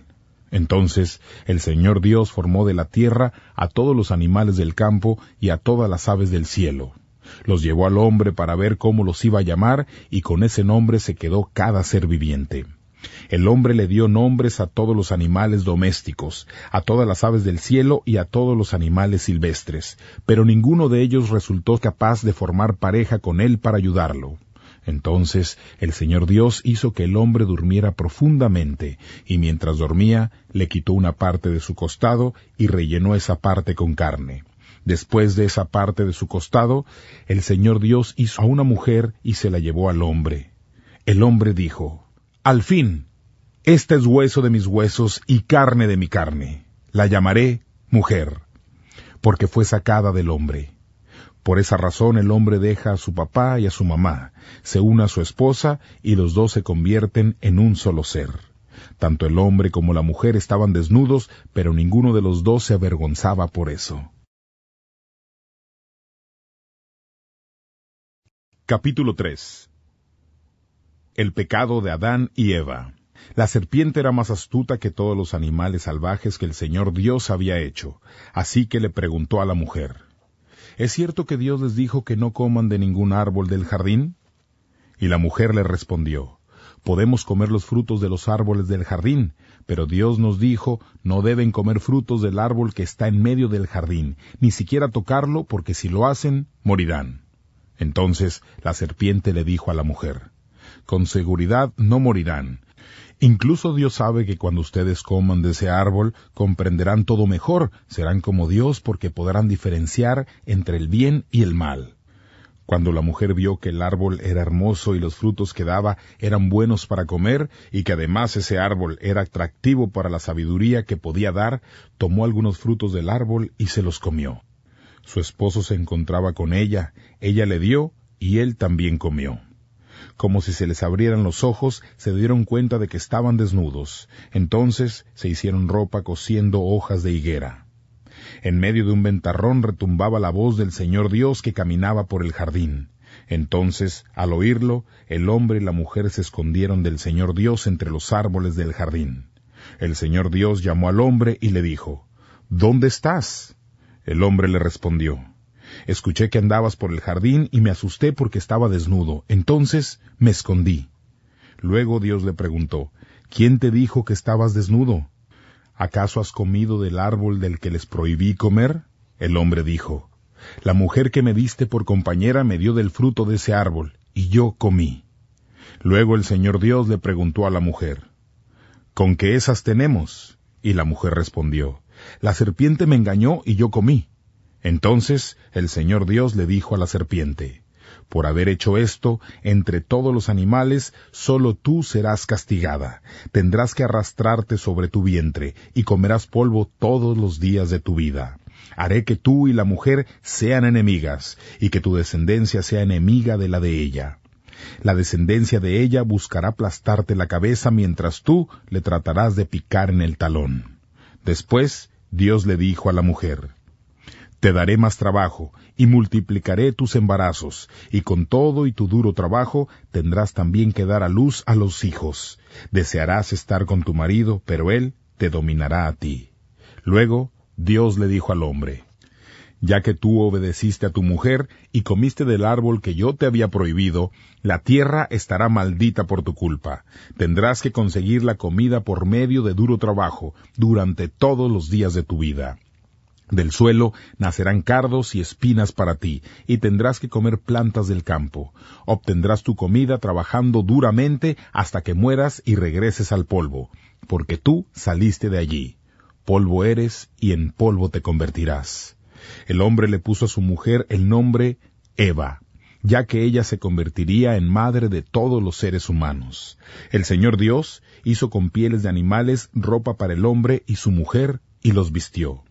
Entonces el Señor Dios formó de la tierra a todos los animales del campo y a todas las aves del cielo. Los llevó al hombre para ver cómo los iba a llamar, y con ese nombre se quedó cada ser viviente. El hombre le dio nombres a todos los animales domésticos, a todas las aves del cielo y a todos los animales silvestres, pero ninguno de ellos resultó capaz de formar pareja con él para ayudarlo. Entonces el Señor Dios hizo que el hombre durmiera profundamente, y mientras dormía le quitó una parte de su costado y rellenó esa parte con carne. Después de esa parte de su costado, el Señor Dios hizo a una mujer y se la llevó al hombre. El hombre dijo: al fin, este es hueso de mis huesos y carne de mi carne. La llamaré mujer, porque fue sacada del hombre. Por esa razón el hombre deja a su papá y a su mamá, se une a su esposa y los dos se convierten en un solo ser. Tanto el hombre como la mujer estaban desnudos, pero ninguno de los dos se avergonzaba por eso. Capítulo 3. El pecado de Adán y Eva. La serpiente era más astuta que todos los animales salvajes que el Señor Dios había hecho, así que le preguntó a la mujer: ¿es cierto que Dios les dijo que no coman de ningún árbol del jardín? Y la mujer le respondió: podemos comer los frutos de los árboles del jardín, pero Dios nos dijo: no deben comer frutos del árbol que está en medio del jardín, ni siquiera tocarlo, porque si lo hacen, morirán. Entonces la serpiente le dijo a la mujer: con seguridad no morirán. Incluso Dios sabe que cuando ustedes coman de ese árbol, comprenderán todo mejor, serán como Dios, porque podrán diferenciar entre el bien y el mal. Cuando la mujer vio que el árbol era hermoso y los frutos que daba eran buenos para comer, y que además ese árbol era atractivo para la sabiduría que podía dar, tomó algunos frutos del árbol y se los comió. Su esposo se encontraba con ella le dio, y él también comió. Como si se les abrieran los ojos, se dieron cuenta de que estaban desnudos. Entonces se hicieron ropa cosiendo hojas de higuera. En medio de un ventarrón retumbaba la voz del Señor Dios que caminaba por el jardín. Entonces, al oírlo, el hombre y la mujer se escondieron del Señor Dios entre los árboles del jardín. El Señor Dios llamó al hombre y le dijo, «¿Dónde estás?» El hombre le respondió, «Escuché que andabas por el jardín y me asusté porque estaba desnudo. Entonces me escondí». Luego Dios le preguntó, «¿Quién te dijo que estabas desnudo? ¿Acaso has comido del árbol del que les prohibí comer?» El hombre dijo, «La mujer que me diste por compañera me dio del fruto de ese árbol, y yo comí». Luego el Señor Dios le preguntó a la mujer, «¿Con qué esas tenemos?» Y la mujer respondió, «La serpiente me engañó y yo comí». Entonces el Señor Dios le dijo a la serpiente, «Por haber hecho esto, entre todos los animales, solo tú serás castigada. Tendrás que arrastrarte sobre tu vientre, y comerás polvo todos los días de tu vida. Haré que tú y la mujer sean enemigas, y que tu descendencia sea enemiga de la de ella. La descendencia de ella buscará aplastarte la cabeza, mientras tú le tratarás de picar en el talón». Después Dios le dijo a la mujer, «Te daré más trabajo, y multiplicaré tus embarazos, y con todo y tu duro trabajo tendrás también que dar a luz a los hijos. Desearás estar con tu marido, pero él te dominará a ti». Luego Dios le dijo al hombre, «Ya que tú obedeciste a tu mujer y comiste del árbol que yo te había prohibido, la tierra estará maldita por tu culpa. Tendrás que conseguir la comida por medio de duro trabajo durante todos los días de tu vida. Del suelo nacerán cardos y espinas para ti, y tendrás que comer plantas del campo. Obtendrás tu comida trabajando duramente hasta que mueras y regreses al polvo, porque tú saliste de allí. Polvo eres y en polvo te convertirás». El hombre le puso a su mujer el nombre Eva, ya que ella se convertiría en madre de todos los seres humanos. El Señor Dios hizo con pieles de animales ropa para el hombre y su mujer, y los vistió.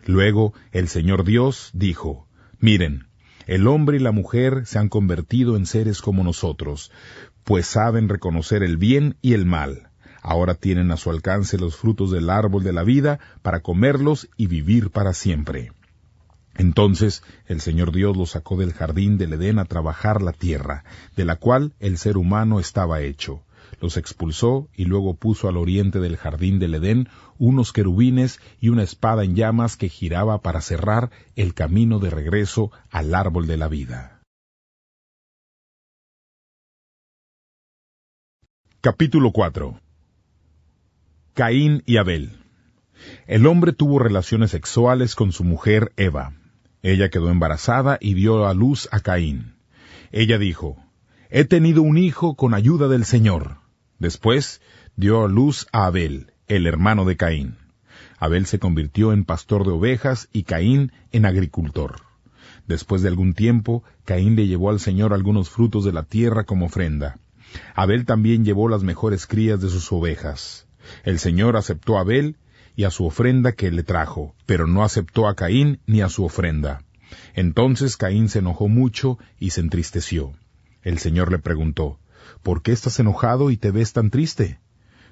Luego el Señor Dios dijo, «Miren, el hombre y la mujer se han convertido en seres como nosotros, pues saben reconocer el bien y el mal. Ahora tienen a su alcance los frutos del árbol de la vida para comerlos y vivir para siempre». Entonces el Señor Dios los sacó del jardín del Edén a trabajar la tierra, de la cual el ser humano estaba hecho. Los expulsó y luego puso al oriente del jardín del Edén unos querubines y una espada en llamas que giraba para cerrar el camino de regreso al árbol de la vida. Capítulo 4. Caín y Abel. El hombre tuvo relaciones sexuales con su mujer Eva. Ella quedó embarazada y dio a luz a Caín. Ella dijo, «He tenido un hijo con ayuda del Señor». Después dio a luz a Abel, el hermano de Caín. Abel se convirtió en pastor de ovejas y Caín en agricultor. Después de algún tiempo, Caín le llevó al Señor algunos frutos de la tierra como ofrenda. Abel también llevó las mejores crías de sus ovejas. El Señor aceptó a Abel y a su ofrenda que le trajo, pero no aceptó a Caín ni a su ofrenda. Entonces Caín se enojó mucho y se entristeció. El Señor le preguntó, «¿Por qué estás enojado y te ves tan triste?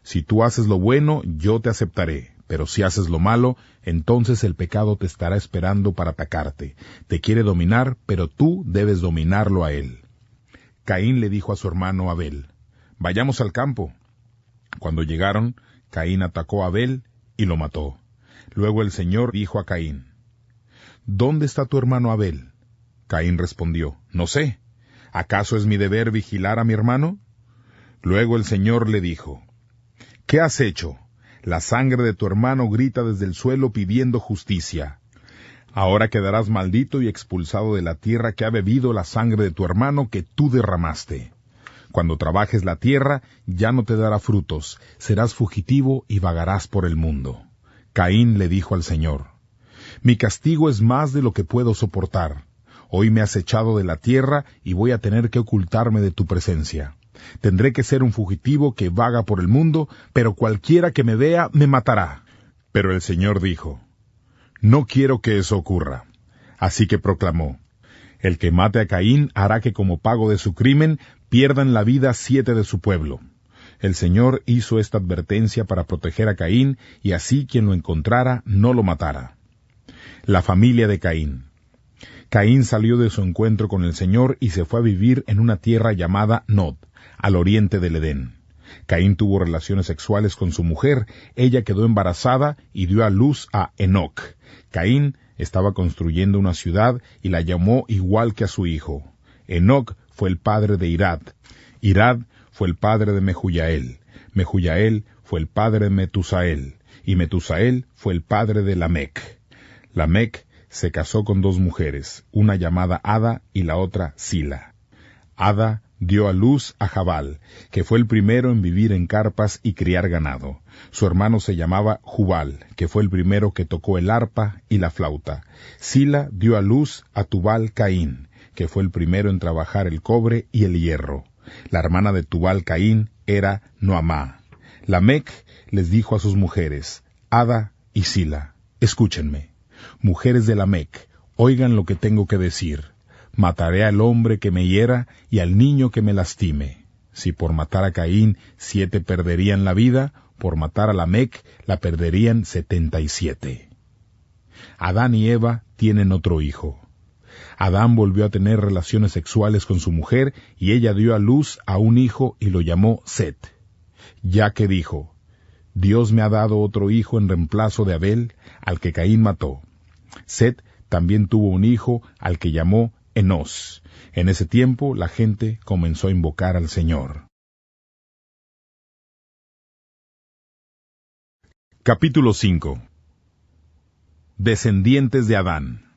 Si tú haces lo bueno, yo te aceptaré, pero si haces lo malo, entonces el pecado te estará esperando para atacarte. Te quiere dominar, pero tú debes dominarlo a él». Caín le dijo a su hermano Abel, «Vayamos al campo». Cuando llegaron, Caín atacó a Abel y lo mató. Luego el Señor dijo a Caín, «¿Dónde está tu hermano Abel?» Caín respondió, «No sé. ¿Acaso es mi deber vigilar a mi hermano?» Luego el Señor le dijo, «¿Qué has hecho? La sangre de tu hermano grita desde el suelo pidiendo justicia. Ahora quedarás maldito y expulsado de la tierra que ha bebido la sangre de tu hermano que tú derramaste. Cuando trabajes la tierra, ya no te dará frutos, serás fugitivo y vagarás por el mundo». Caín le dijo al Señor, «Mi castigo es más de lo que puedo soportar. Hoy me has echado de la tierra y voy a tener que ocultarme de tu presencia. Tendré que ser un fugitivo que vaga por el mundo, pero cualquiera que me vea me matará». Pero el Señor dijo, «No quiero que eso ocurra». Así que proclamó, «El que mate a Caín hará que como pago de su crimen pierdan la vida 7 de su pueblo». El Señor hizo esta advertencia para proteger a Caín, y así quien lo encontrara no lo matara. La familia de Caín. Caín salió de su encuentro con el Señor y se fue a vivir en una tierra llamada Nod, al oriente del Edén. Caín tuvo relaciones sexuales con su mujer, ella quedó embarazada y dio a luz a Enoc. Caín estaba construyendo una ciudad y la llamó igual que a su hijo. Enoc fue el padre de Irad. Irad fue el padre de Mehujael. Mehujael fue el padre de Metusael. Y Metusael fue el padre de Lamec. Lamec se casó con dos mujeres, una llamada Ada y la otra Sila. Ada dio a luz a Jabal, que fue el primero en vivir en carpas y criar ganado. Su hermano se llamaba Jubal, que fue el primero que tocó el arpa y la flauta. Sila dio a luz a Tubal Caín, que fue el primero en trabajar el cobre y el hierro. La hermana de Tubal Caín era Noamá. Lamec les dijo a sus mujeres, Ada y Sila, escúchenme. Mujeres de Lamec, oigan lo que tengo que decir. Mataré al hombre que me hiera y al niño que me lastime. Si por matar a Caín 7 perderían la vida, por matar a Lamec la perderían 77. Adán y Eva tienen otro hijo. Adán volvió a tener relaciones sexuales con su mujer y ella dio a luz a un hijo y lo llamó Set. Ya que dijo, Dios me ha dado otro hijo en reemplazo de Abel, al que Caín mató. Set también tuvo un hijo al que llamó Enos. En ese tiempo la gente comenzó a invocar al Señor. Capítulo 5. Descendientes de Adán.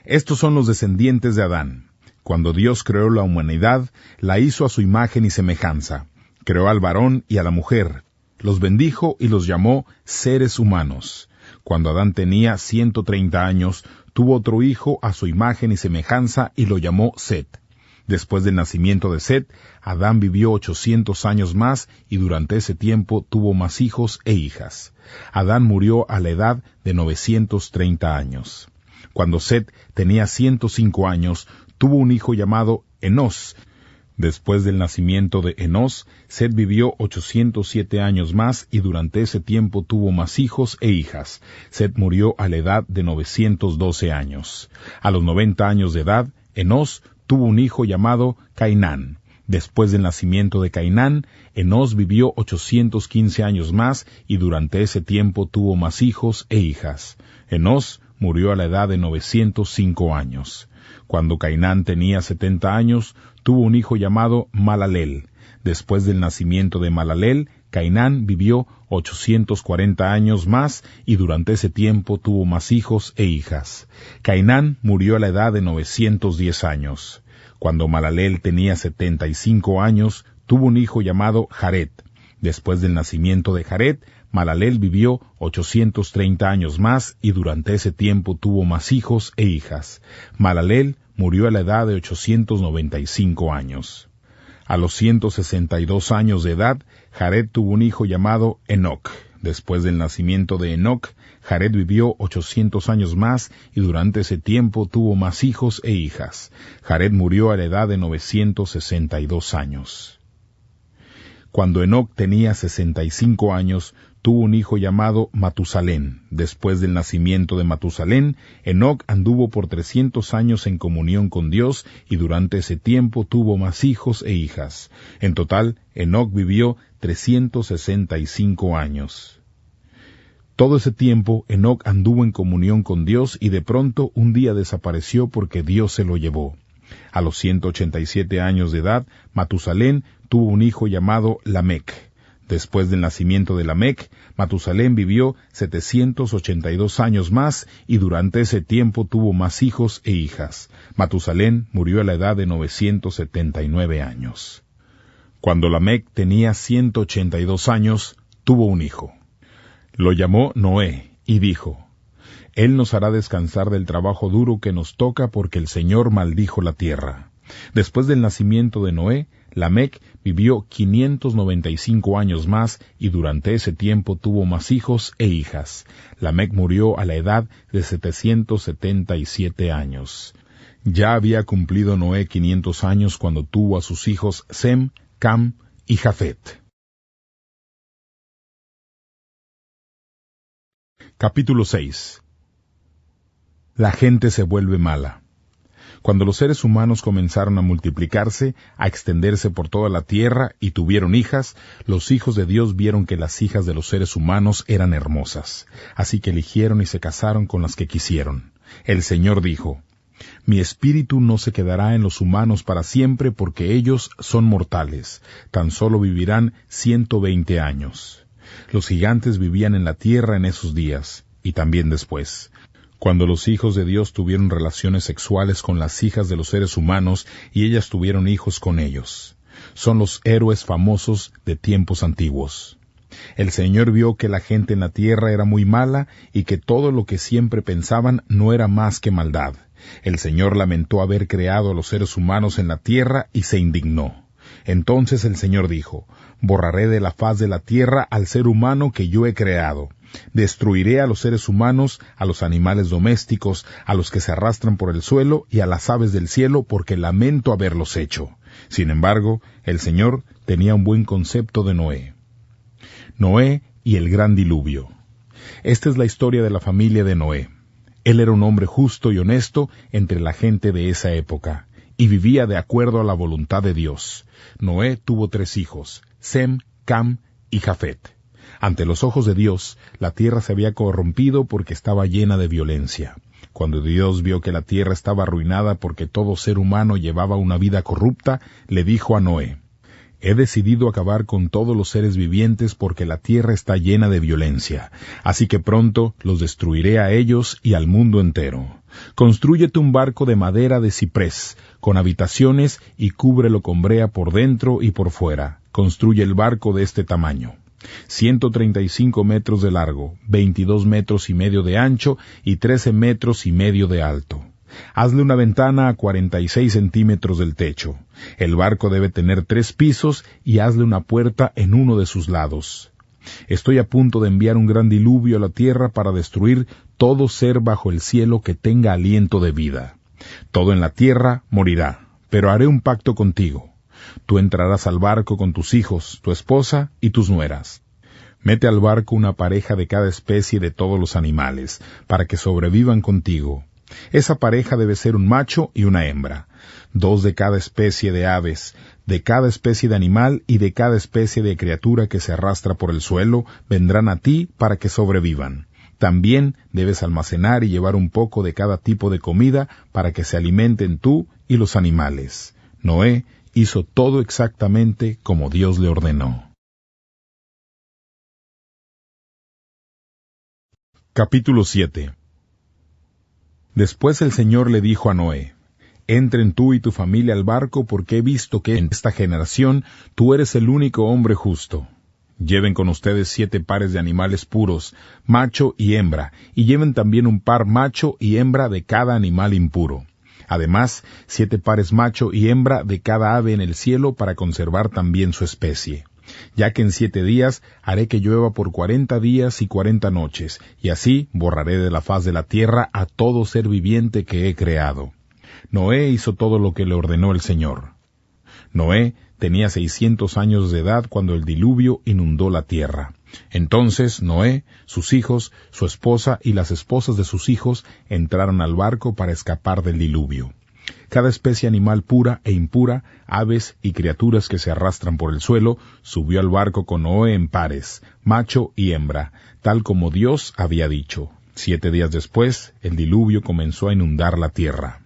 Estos son los descendientes de Adán. Cuando Dios creó la humanidad, la hizo a su imagen y semejanza. Creó al varón y a la mujer. Los bendijo y los llamó seres humanos. Cuando Adán tenía 130 años, tuvo otro hijo a su imagen y semejanza y lo llamó Set. Después del nacimiento de Set, Adán vivió 800 años más y durante ese tiempo tuvo más hijos e hijas. Adán murió a la edad de 930 años. Cuando Set tenía 105 años, tuvo un hijo llamado Enos. Después del nacimiento de Enos, Set vivió 807 años más y durante ese tiempo tuvo más hijos e hijas. Set murió a la edad de 912 años. A los 90 años de edad, Enos tuvo un hijo llamado Cainán. Después del nacimiento de Cainán, Enos vivió 815 años más y durante ese tiempo tuvo más hijos e hijas. Enos murió a la edad de 905 años. Cuando Cainán tenía 70 años, tuvo un hijo llamado Malaleel. Después del nacimiento de Malaleel, Cainán vivió 840 años más y durante ese tiempo tuvo más hijos e hijas. Cainán murió a la edad de 910 años. Cuando Malaleel tenía 75 años, tuvo un hijo llamado Jared. Después del nacimiento de Jared, Malaleel vivió 830 años más y durante ese tiempo tuvo más hijos e hijas. Malaleel murió a la edad de 895 años. A los 162 años de edad, Jared tuvo un hijo llamado Enoc. Después del nacimiento de Enoc, Jared vivió 800 años más y durante ese tiempo tuvo más hijos e hijas. Jared murió a la edad de 962 años. Cuando Enoc tenía 65 años, tuvo un hijo llamado Matusalén. Después del nacimiento de Matusalén, Enoc anduvo por 300 años en comunión con Dios y durante ese tiempo tuvo más hijos e hijas. En total, Enoc vivió 365 años. Todo ese tiempo, Enoc anduvo en comunión con Dios y de pronto un día desapareció porque Dios se lo llevó. A los 187 años de edad, Matusalén tuvo un hijo llamado Lamec. Después del nacimiento de Lamec, Matusalén vivió 782 años más y durante ese tiempo tuvo más hijos e hijas. Matusalén murió a la edad de 979 años. Cuando Lamec tenía 182 años, tuvo un hijo. Lo llamó Noé y dijo, Él nos hará descansar del trabajo duro que nos toca porque el Señor maldijo la tierra. Después del nacimiento de Noé, Lamec vivió 595 años más y durante ese tiempo tuvo más hijos e hijas. Lamec murió a la edad de 777 años. Ya había cumplido Noé 500 años cuando tuvo a sus hijos Sem, Cam y Jafet. Capítulo 6. La gente se vuelve mala. Cuando los seres humanos comenzaron a multiplicarse, a extenderse por toda la tierra y tuvieron hijas, los hijos de Dios vieron que las hijas de los seres humanos eran hermosas, así que eligieron y se casaron con las que quisieron. El Señor dijo: Mi espíritu no se quedará en los humanos para siempre porque ellos son mortales, tan solo vivirán 120 años. Los gigantes vivían en la tierra en esos días, y también después. Cuando los hijos de Dios tuvieron relaciones sexuales con las hijas de los seres humanos y ellas tuvieron hijos con ellos. Son los héroes famosos de tiempos antiguos. El Señor vio que la gente en la tierra era muy mala y que todo lo que siempre pensaban no era más que maldad. El Señor lamentó haber creado a los seres humanos en la tierra y se indignó. Entonces el Señor dijo: Borraré de la faz de la tierra al ser humano que yo he creado. Destruiré a los seres humanos, a los animales domésticos, a los que se arrastran por el suelo y a las aves del cielo, porque lamento haberlos hecho. Sin embargo, el Señor tenía un buen concepto de Noé. Noé y el gran diluvio. Esta es la historia de la familia de Noé. Él era un hombre justo y honesto entre la gente de esa época, y vivía de acuerdo a la voluntad de Dios. Noé tuvo 3 hijos, Sem, Cam y Jafet. Ante los ojos de Dios, la tierra se había corrompido porque estaba llena de violencia. Cuando Dios vio que la tierra estaba arruinada porque todo ser humano llevaba una vida corrupta, le dijo a Noé: He decidido acabar con todos los seres vivientes porque la tierra está llena de violencia, así que pronto los destruiré a ellos y al mundo entero. Constrúyete un barco de madera de ciprés, con habitaciones, y cúbrelo con brea por dentro y por fuera. Construye el barco de este tamaño: 135 metros de largo, 22 metros y medio de ancho y 13 metros y medio de alto. Hazle una ventana a 46 centímetros del techo. El barco debe tener 3 pisos y hazle una puerta en uno de sus lados. Estoy a punto de enviar un gran diluvio a la tierra para destruir todo ser bajo el cielo que tenga aliento de vida. Todo en la tierra morirá, pero haré un pacto contigo. Tú entrarás al barco con tus hijos, tu esposa y tus nueras. Mete al barco una pareja de cada especie de todos los animales, para que sobrevivan contigo. Esa pareja debe ser un macho y una hembra, 2 de cada especie de aves, de cada especie de animal y de cada especie de criatura que se arrastra por el suelo, vendrán a ti para que sobrevivan. También debes almacenar y llevar un poco de cada tipo de comida para que se alimenten tú y los animales. Noé hizo todo exactamente como Dios le ordenó. Capítulo 7. Después el Señor le dijo a Noé: Entren tú y tu familia al barco, porque he visto que en esta generación tú eres el único hombre justo. Lleven con ustedes 7 pares de animales puros, macho y hembra, y lleven también un par macho y hembra de cada animal impuro. Además, 7 pares macho y hembra de cada ave en el cielo para conservar también su especie. Ya que en 7 días haré que llueva por 40 días y 40 noches, y así borraré de la faz de la tierra a todo ser viviente que he creado. Noé hizo todo lo que le ordenó el Señor. Noé tenía 600 años de edad cuando el diluvio inundó la tierra. Entonces Noé, sus hijos, su esposa y las esposas de sus hijos entraron al barco para escapar del diluvio. Cada especie animal pura e impura, aves y criaturas que se arrastran por el suelo, subió al barco con Noé en pares, macho y hembra, tal como Dios había dicho. 7 días después, el diluvio comenzó a inundar la tierra.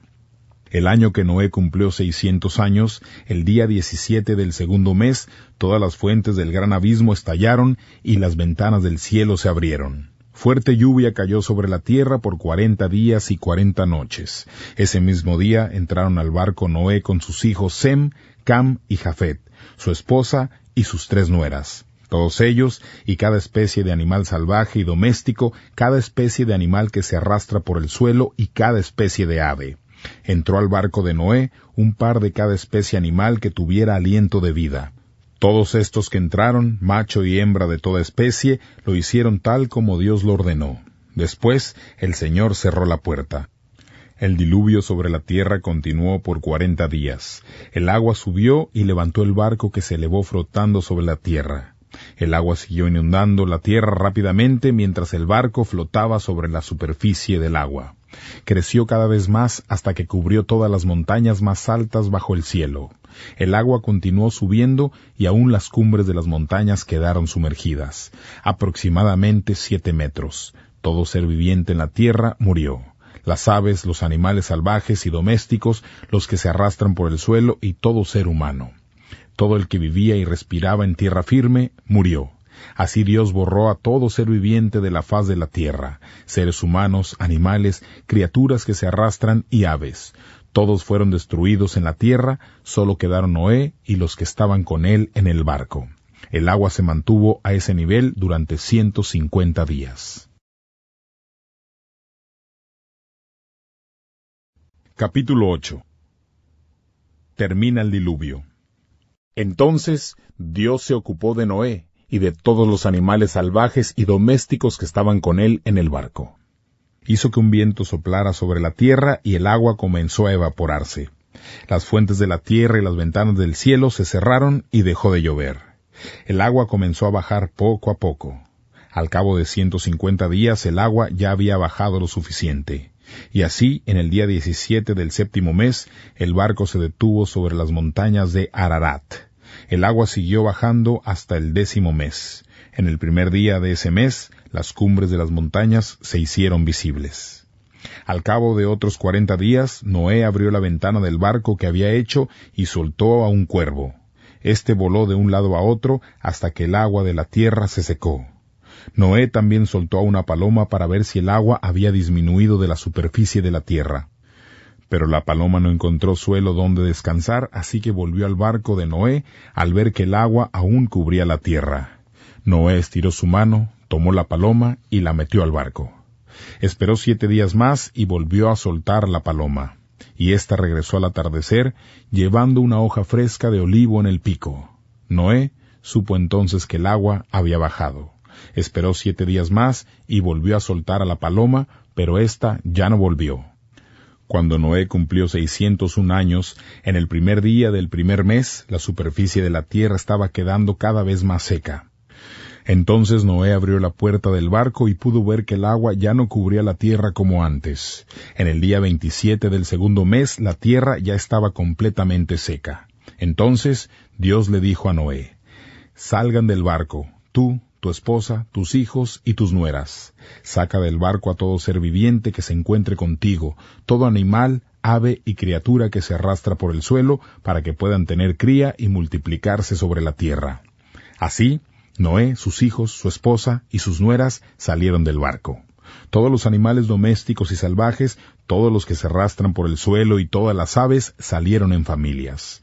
El año que Noé cumplió 600 años, el día 17 del segundo mes, todas las fuentes del gran abismo estallaron y las ventanas del cielo se abrieron. Fuerte lluvia cayó sobre la tierra por 40 días y 40 noches. Ese mismo día entraron al barco Noé con sus hijos Sem, Cam y Jafet, su esposa y sus 3 nueras. Todos ellos, y cada especie de animal salvaje y doméstico, cada especie de animal que se arrastra por el suelo y cada especie de ave. Entró al barco de Noé un par de cada especie animal que tuviera aliento de vida. Todos estos que entraron, macho y hembra de toda especie, lo hicieron tal como Dios lo ordenó. Después el Señor cerró la puerta. El diluvio sobre la tierra continuó por 40 días. El agua subió y levantó el barco que se elevó flotando sobre la tierra. El agua siguió inundando la tierra rápidamente mientras el barco flotaba sobre la superficie del agua. Creció cada vez más hasta que cubrió todas las montañas más altas bajo el cielo. El agua continuó subiendo y aún las cumbres de las montañas quedaron sumergidas, aproximadamente 7 metros. Todo ser viviente en la tierra murió. Las aves, los animales salvajes y domésticos, los que se arrastran por el suelo y todo ser humano. Todo el que vivía y respiraba en tierra firme murió. Así Dios borró a todo ser viviente de la faz de la tierra, seres humanos, animales, criaturas que se arrastran y aves. Todos fueron destruidos en la tierra, solo quedaron Noé y los que estaban con él en el barco. El agua se mantuvo a ese nivel durante 150 días. Capítulo 8. Termina el diluvio. Entonces Dios se ocupó de Noé y de todos los animales salvajes y domésticos que estaban con él en el barco. Hizo que un viento soplara sobre la tierra y el agua comenzó a evaporarse. Las fuentes de la tierra y las ventanas del cielo se cerraron y dejó de llover. El agua comenzó a bajar poco a poco. Al cabo de 150 días el agua ya había bajado lo suficiente. Y así, en el día 17 del 7º mes, el barco se detuvo sobre las montañas de Ararat. El agua siguió bajando hasta el 10º mes. En el primer día de ese mes, las cumbres de las montañas se hicieron visibles. Al cabo de otros 40 días, Noé abrió la ventana del barco que había hecho y soltó a un cuervo. Este voló de un lado a otro hasta que el agua de la tierra se secó. Noé también soltó a una paloma para ver si el agua había disminuido de la superficie de la tierra. Pero la paloma no encontró suelo donde descansar, así que volvió al barco de Noé al ver que el agua aún cubría la tierra. Noé estiró su mano, tomó la paloma y la metió al barco. Esperó 7 días más y volvió a soltar la paloma. Y ésta regresó al atardecer, llevando una hoja fresca de olivo en el pico. Noé supo entonces que el agua había bajado. Esperó 7 días más y volvió a soltar a la paloma, pero ésta ya no volvió. Cuando Noé cumplió 601 años, en el primer día del primer mes, la superficie de la tierra estaba quedando cada vez más seca. Entonces Noé abrió la puerta del barco y pudo ver que el agua ya no cubría la tierra como antes. En el día 27 del 2º mes, la tierra ya estaba completamente seca. Entonces Dios le dijo a Noé: «Salgan del barco, tú, tu esposa, tus hijos y tus nueras. Saca del barco a todo ser viviente que se encuentre contigo, todo animal, ave y criatura que se arrastra por el suelo, para que puedan tener cría y multiplicarse sobre la tierra». Así, Noé, sus hijos, su esposa y sus nueras salieron del barco. Todos los animales domésticos y salvajes, todos los que se arrastran por el suelo y todas las aves salieron en familias.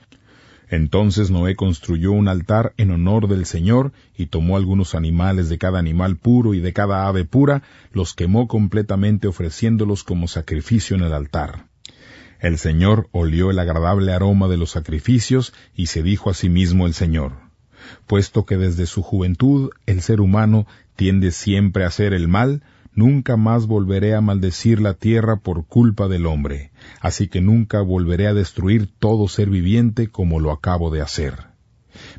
Entonces Noé construyó un altar en honor del Señor y tomó algunos animales de cada animal puro y de cada ave pura, los quemó completamente ofreciéndolos como sacrificio en el altar. El Señor olió el agradable aroma de los sacrificios y se dijo a sí mismo el Señor: «Puesto que desde su juventud el ser humano tiende siempre a hacer el mal, nunca más volveré a maldecir la tierra por culpa del hombre, así que nunca volveré a destruir todo ser viviente como lo acabo de hacer.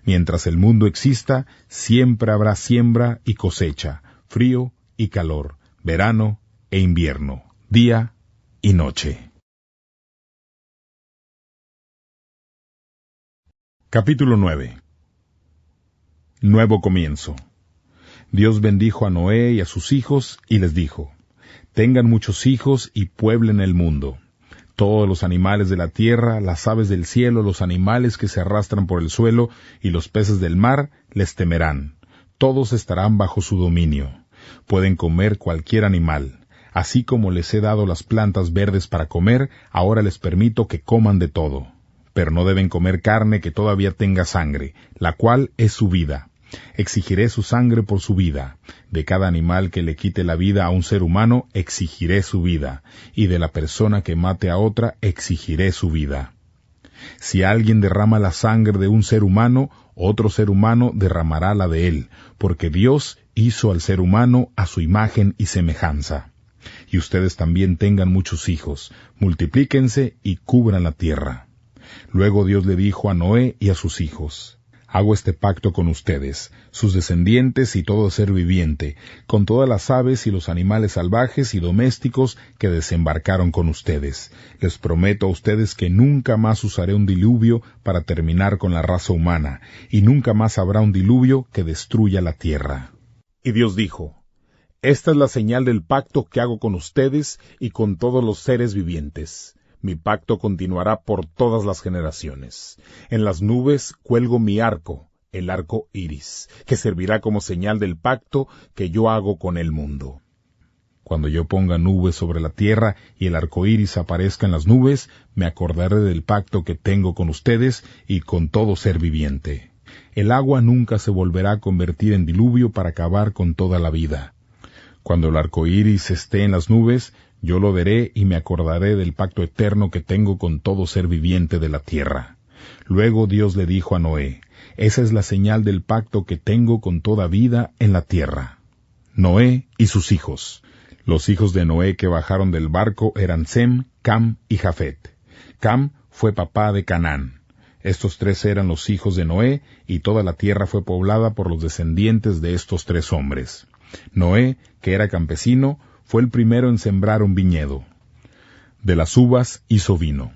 Mientras el mundo exista, siempre habrá siembra y cosecha, frío y calor, verano e invierno, día y noche». Capítulo 9. Nuevo comienzo. Dios bendijo a Noé y a sus hijos y les dijo: «Tengan muchos hijos y pueblen el mundo. Todos los animales de la tierra, las aves del cielo, los animales que se arrastran por el suelo y los peces del mar les temerán. Todos estarán bajo su dominio. Pueden comer cualquier animal. Así como les he dado las plantas verdes para comer, ahora les permito que coman de todo. Pero no deben comer carne que todavía tenga sangre, la cual es su vida. Exigiré su sangre por su vida. De cada animal que le quite la vida a un ser humano, exigiré su vida, y de la persona que mate a otra, exigiré su vida. Si alguien derrama la sangre de un ser humano, otro ser humano derramará la de él, porque Dios hizo al ser humano a su imagen y semejanza. Y ustedes también tengan muchos hijos, multiplíquense y cubran la tierra». Luego Dios le dijo a Noé y a sus hijos: Hago este pacto con ustedes, sus descendientes y todo ser viviente, con todas las aves y los animales salvajes y domésticos que desembarcaron con ustedes. Les prometo a ustedes que nunca más usaré un diluvio para terminar con la raza humana, y nunca más habrá un diluvio que destruya la tierra. Y Dios dijo: Esta es la señal del pacto que hago con ustedes y con todos los seres vivientes. Mi pacto continuará por todas las generaciones. En las nubes cuelgo mi arco, el arco iris, que servirá como señal del pacto que yo hago con el mundo. Cuando yo ponga nubes sobre la tierra y el arco iris aparezca en las nubes, me acordaré del pacto que tengo con ustedes y con todo ser viviente. El agua nunca se volverá a convertir en diluvio para acabar con toda la vida. Cuando el arco iris esté en las nubes, yo lo veré y me acordaré del pacto eterno que tengo con todo ser viviente de la tierra. Luego Dios le dijo a Noé: Esa es la señal del pacto que tengo con toda vida en la tierra. Noé y sus hijos. Los hijos de Noé que bajaron del barco eran Sem, Cam y Jafet. Cam fue papá de Canaán. Estos tres eran los hijos de Noé, y toda la tierra fue poblada por los descendientes de estos tres hombres. Noé, que era campesino, fue el primero en sembrar un viñedo. De las uvas hizo vino.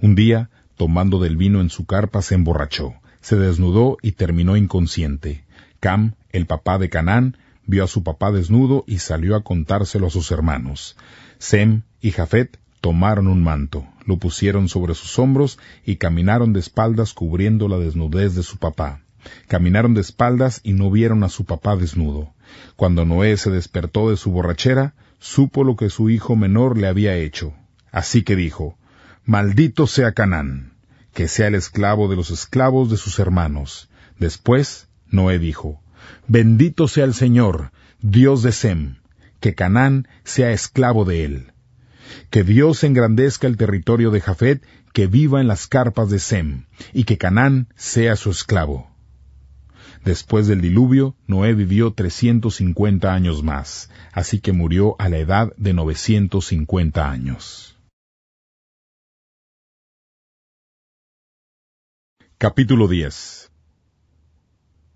Un día, tomando del vino en su carpa, se emborrachó, se desnudó y terminó inconsciente. Cam, el papá de Canaán, vio a su papá desnudo y salió a contárselo a sus hermanos. Sem y Jafet tomaron un manto, lo pusieron sobre sus hombros y caminaron de espaldas cubriendo la desnudez de su papá. Caminaron de espaldas y no vieron a su papá desnudo. Cuando Noé se despertó de su borrachera, supo lo que su hijo menor le había hecho. Así que dijo: Maldito sea Canaán, que sea el esclavo de los esclavos de sus hermanos. Después, Noé dijo: Bendito sea el Señor, Dios de Sem, que Canaán sea esclavo de él. Que Dios engrandezca el territorio de Jafet, que viva en las carpas de Sem, y que Canaán sea su esclavo. Después del diluvio, Noé vivió 350 años más, así que murió a la edad de 950 años. Capítulo 10.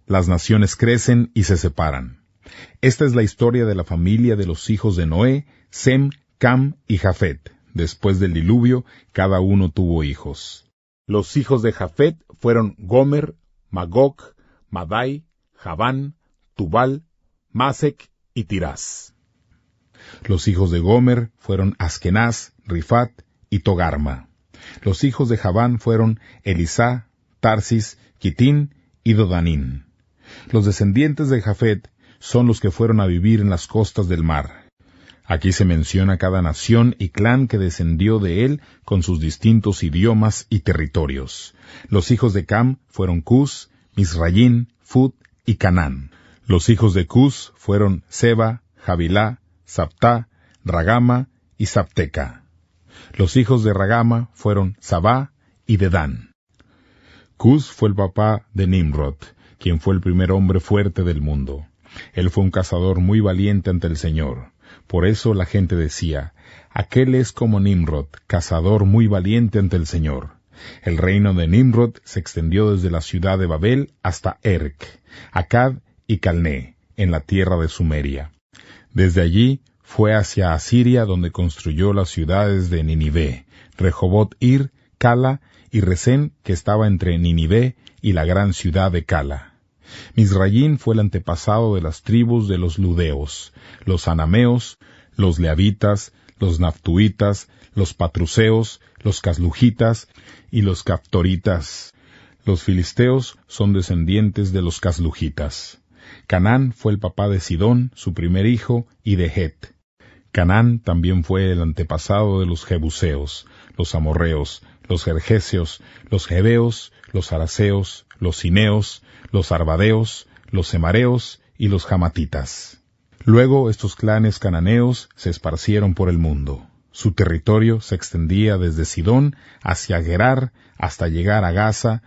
Las naciones crecen y se separan. Esta es la historia de la familia de los hijos de Noé, Sem, Cam y Jafet. Después del diluvio, cada uno tuvo hijos. Los hijos de Jafet fueron Gomer, Magog, Madai, Javán, Tubal, Masec y Tirás. Los hijos de Gomer fueron Askenaz, Rifat y Togarma. Los hijos de Javán fueron Elisá, Tarsis, Quitín y Dodanín. Los descendientes de Jafet son los que fueron a vivir en las costas del mar. Aquí se menciona cada nación y clan que descendió de él con sus distintos idiomas y territorios. Los hijos de Cam fueron Cus, Misrayín, Fut y Canaán. Los hijos de Cus fueron Seba, Javilá, Sabtá, Ragama y Sabteca. Los hijos de Ragama fueron Sabá y Dedán. Cus fue el papá de Nimrod, quien fue el primer hombre fuerte del mundo. Él fue un cazador muy valiente ante el Señor. Por eso la gente decía: aquel es como Nimrod, cazador muy valiente ante el Señor. El reino de Nimrod se extendió desde la ciudad de Babel hasta Erec, Akkad y Calné, en la tierra de Sumeria. Desde allí fue hacia Asiria, donde construyó las ciudades de Ninive, Rehobot-ir, Cala y Resén, que estaba entre Ninive y la gran ciudad de Cala. Misrayín fue el antepasado de las tribus de los ludeos, los anameos, los leavitas, los naftuitas, los patruseos, los caslujitas y los caftoritas. Los filisteos son descendientes de los caslujitas. Canaán fue el papá de Sidón, su primer hijo, y de Het. Canaán también fue el antepasado de los jebuseos, los amorreos, los gergeseos, los jebeos, los araseos, los cineos, los arbadeos, los semareos y los jamatitas. Luego estos clanes cananeos se esparcieron por el mundo. Su territorio se extendía desde Sidón hacia Gerar hasta llegar a Gaza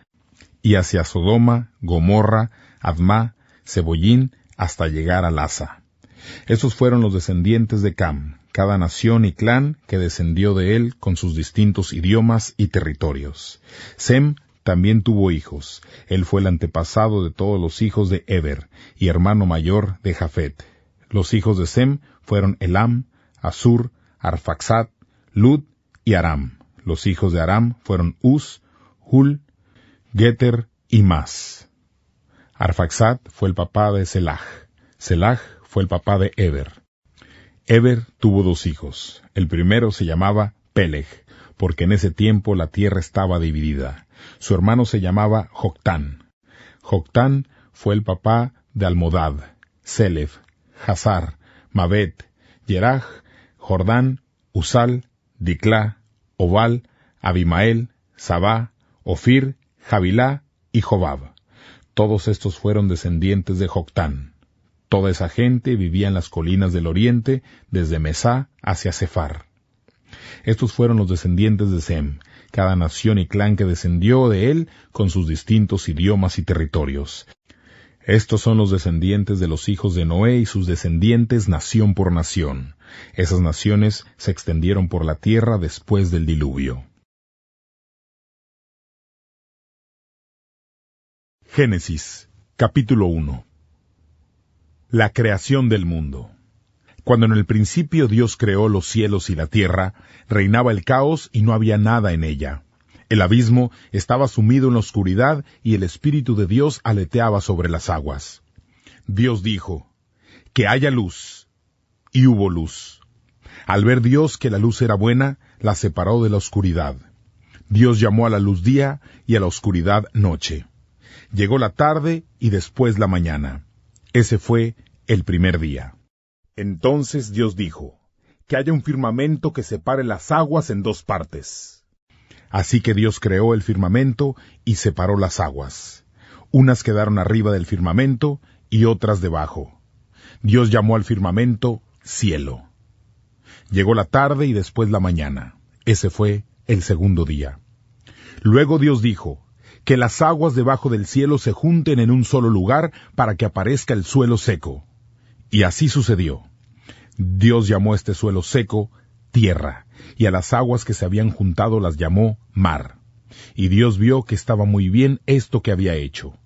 y hacia Sodoma, Gomorra, Admá, Cebollín hasta llegar a Lasa. Estos fueron los descendientes de Cam, cada nación y clan que descendió de él con sus distintos idiomas y territorios. Sem también tuvo hijos. Él fue el antepasado de todos los hijos de Eber, y hermano mayor de Jafet. Los hijos de Sem fueron Elam, Asur, Arfaxad, Lud y Aram. Los hijos de Aram fueron Uz, Hul, Geter y Mas. Arfaxad fue el papá de Selach. Selach fue el papá de Eber. Eber tuvo 2 hijos. El primero se llamaba Peleg, porque en ese tiempo la tierra estaba dividida. Su hermano se llamaba Joctán. Joctán fue el papá de Almodad, Selef, Hazar, Mabet, Yeraj, Jordán, Usal, Diclá, Obal, Abimael, Sabá, Ofir, Jabilá y Jobab. Todos estos fueron descendientes de Joctán. Toda esa gente vivía en las colinas del oriente, desde Mesá hacia Sefar. Estos fueron los descendientes de Sem, cada nación y clan que descendió de él con sus distintos idiomas y territorios. Estos son los descendientes de los hijos de Noé y sus descendientes nación por nación. Esas naciones se extendieron por la tierra después del diluvio. Génesis, capítulo 1. La creación del mundo. Cuando en el principio Dios creó los cielos y la tierra, reinaba el caos y no había nada en ella. El abismo estaba sumido en la oscuridad y el Espíritu de Dios aleteaba sobre las aguas. Dios dijo, «Que haya luz», y hubo luz. Al ver Dios que la luz era buena, la separó de la oscuridad. Dios llamó a la luz día y a la oscuridad noche. Llegó la tarde y después la mañana. Ese fue el primer día. Entonces Dios dijo, «Que haya un firmamento que separe las aguas en 2 partes». Así que Dios creó el firmamento y separó las aguas. Unas quedaron arriba del firmamento y otras debajo. Dios llamó al firmamento cielo. Llegó la tarde y después la mañana. Ese fue el segundo día. Luego Dios dijo, «Que las aguas debajo del cielo se junten en un solo lugar para que aparezca el suelo seco». Y así sucedió. Dios llamó a este suelo seco tierra, y a las aguas que se habían juntado las llamó mar. Y Dios vio que estaba muy bien esto que había hecho.